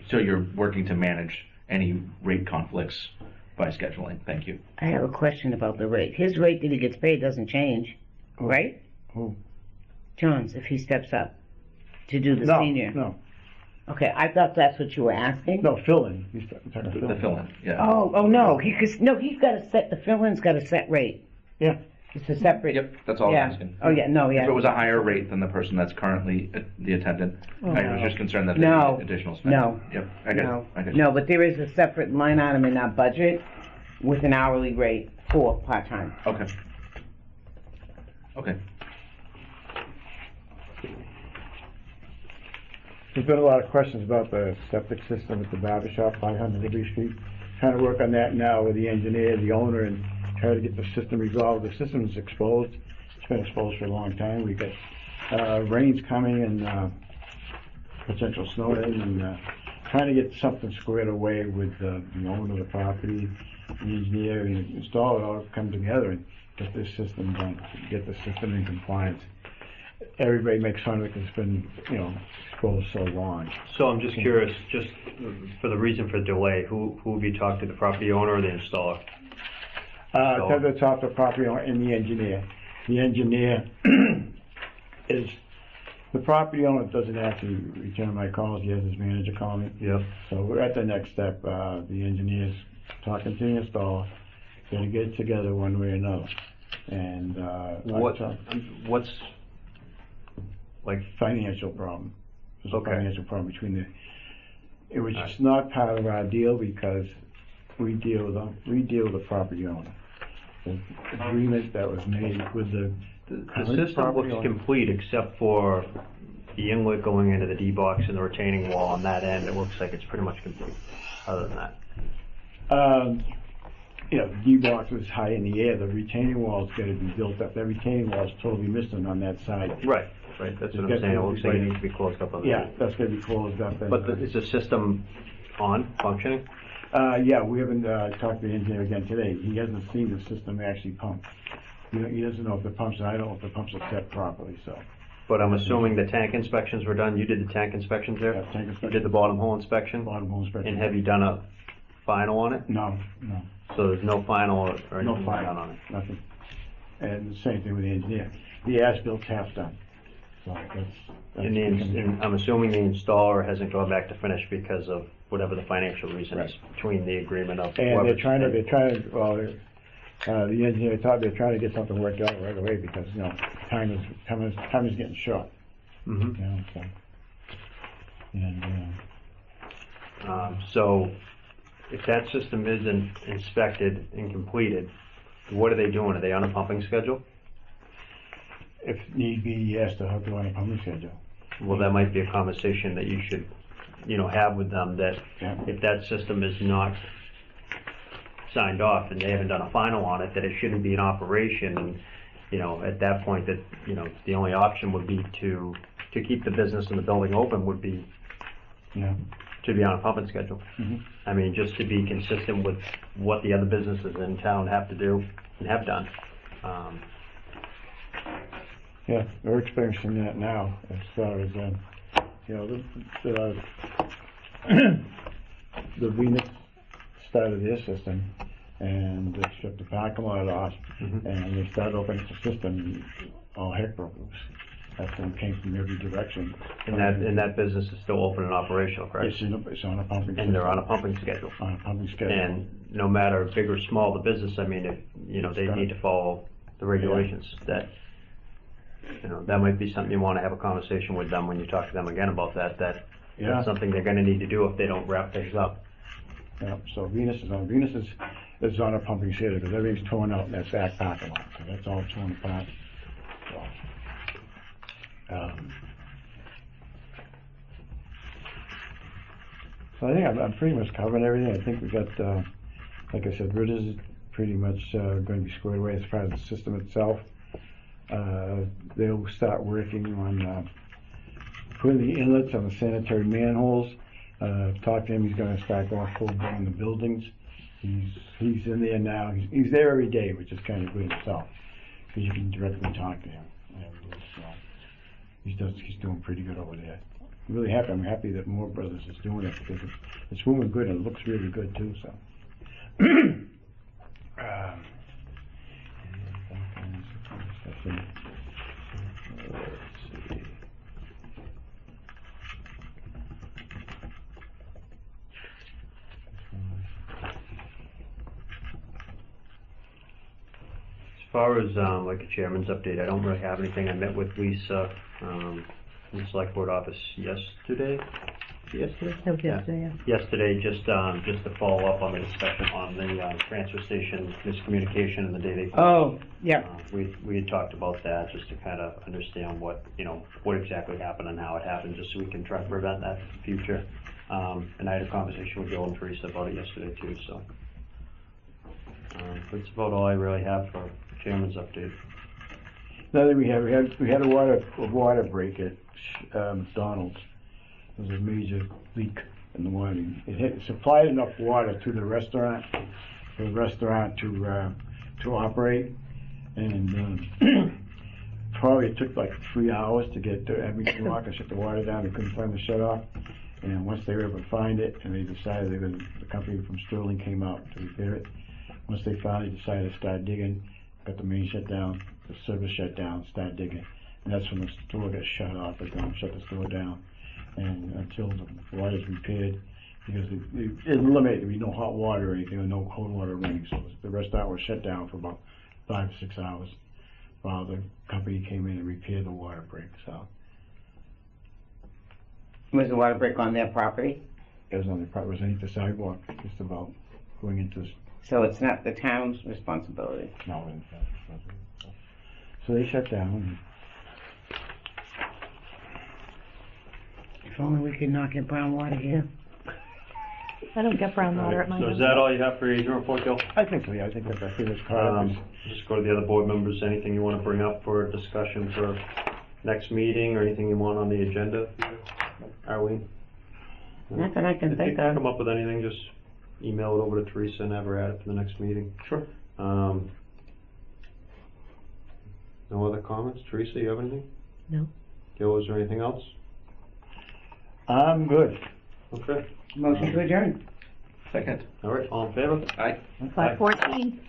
So you're working to manage any rate conflicts by scheduling. Thank you. I have a question about the rate. His rate that he gets paid doesn't change, right? Who? John's, if he steps up to do the No, senior. no. Okay, I thought that's what you were asking. No, fill-in. He's talking The fill-in. fill-in, yeah. Oh, no, he's got a set, the fill-in's got a set rate. Yeah. It's a separate. Yep, that's all Yeah. I'm asking. Oh, yeah, no, yeah. If it was a higher rate than the person that's currently the attendant, I was just concerned that they No. need additional spending. No. Yep, I get No, it. no, but there is a separate line item in our budget with an hourly rate for part-time. Okay. Okay. There's been a lot of questions about the septic system at the barber shop, 500 Liberty Street. Trying to work on that now with the engineer, the owner, and try to get the system resolved. The system is exposed. It's been exposed for a long time. We got rains coming and potential snow and trying to get something squared away with the owner of the property, the engineer, and the installer all come together and get this system done, get the system in compliance. Everybody makes fun of it because it's been, exposed so long. So I'm just curious, just for the reason for delay, who have you talked to, the property owner or the installer? To the top of the property owner and the engineer. The engineer is, the property owner doesn't actually return my calls, he has his manager call me. Yep. So we're at the next step, the engineer's talking to the installer, gonna get it together one way or another. And, What's, like, financial problem. There's a Okay. financial problem between it was just not part of our deal because we deal with the property owner. The agreement that was made with the the system looks complete except for the inlet going into the D-box and the retaining wall on that end. It looks like it's pretty much complete, other than that. The D-box is high in the air, the retaining wall's gotta be built up. That retaining wall's totally missing on that side. Right, that's what I'm saying. It looks like it needs to be closed up on the Yeah, that's gonna be closed up. And, But is the system functioning? yeah, we haven't talked to the engineer again today. He hasn't seen the system actually pump. He doesn't know if the pumps, I don't know if the pumps are set properly, so. But I'm assuming the tank inspections were done. You did the tank inspections there? Yeah, tank You inspection. did the bottom hole inspection? Bottom hole inspection. And have you done a final on it? No. So there's no final or No anything fire done on it? Nothing. And the same thing with the engineer. The as-built half done. So that's And I'm assuming the installer hasn't gone back to finish because of whatever the financial reason is between the agreement of and whoever's- the engineer thought they're trying to get something worked out right away because, time is getting short. Mhm. So. And, So if that system isn't inspected and completed, what are they doing? Are they on a pumping schedule? If need be, yes, they'll have to run a pumping schedule. Well, that might be a conversation that you should, have with them, that Yeah. if that system is not signed off and they haven't done a final on it, that it shouldn't be in operation, and, at that point, that, the only option would be to keep the business and the building open would be Yeah. to be on a pumping schedule. Mhm. I mean, just to be consistent with what the other businesses in town have to do and have done. Yeah, we're experiencing that now as far as, the the Venus started their system and they stripped the parking lot off and they started opening the system, all heck broke loose. That thing came from every direction. And that business is still open and operational, correct? It's on a pumping system. And they're on a pumping schedule. On a pumping schedule. And no matter big or small the business, I mean, if, they need to follow the regulations. That might be something you want to have a conversation with them when you talk to them again about that. That's something they're going to need to do if they don't wrap things up. Yeah, so Venus is on a pumping schedule because everything's torn out in that back parking lot, so that's all torn apart. So I think I'm pretty much covering everything. I think we got, like I said, Ritters is pretty much going to be squared away as far as the system itself. They'll start working on putting the inlets on the sanitary manholes. Talked to him. He's going to start going full blown on the buildings. He's in there now. He's there every day, which is kind of good himself because you can directly talk to him. And he's doing pretty good over there. I'm really happy. I'm happy that Moore Brothers is doing it because it's moving good and it looks really good too. So. As far as like a chairman's update, I don't really have anything. I met with Lisa in the select board office yesterday. Yesterday, just to follow up on the discussion on the transfer station miscommunication and the day they. Oh, yeah. We had talked about that just to kind of understand what exactly happened and how it happened, just so we can try to prevent that in the future. And I had a conversation with Joe and Teresa about it yesterday too. So that's about all I really have for chairman's update. Another thing we had a water break at McDonald's. There was a major leak in the water. It supplied enough water to the restaurant for the restaurant to operate, and probably it took like 3 hours to get to every lock and shut the water down. They couldn't find the shut off, and once they were able to find it, and they decided the company from Sterling came out to repair it. Once they finally decided to start digging, got the main shut down, the service shut down, started digging, and that's when the store got shut off. They're going to shut the store down. And until the water's repaired, because it eliminated, there was no hot water or anything, or no cold water running, so the restaurant was shut down for about 5 to 6 hours while the company came in and repaired the water break. So Was the water break on their property? it was on the property, it was underneath the sidewalk, just about going into the. So it's not the town's responsibility? No, so they shut down. If only we could not get brown water here. I don't get brown water at my So house. is that all you have for your report, Gil? I think so, yeah, I think that's part of it. Just go to the other board members, anything you want to bring up for discussion for next meeting, or anything you want on the agenda? Arlene? Not that I can If you think can of. come up with anything, just email it over to Teresa and have her add it for the next meeting. Sure. No other comments? Teresa, you have anything? No. Gil, is there anything else? I'm good. Okay. Motion to adjourn. Second. All right, all in favor? Aye. 5:14.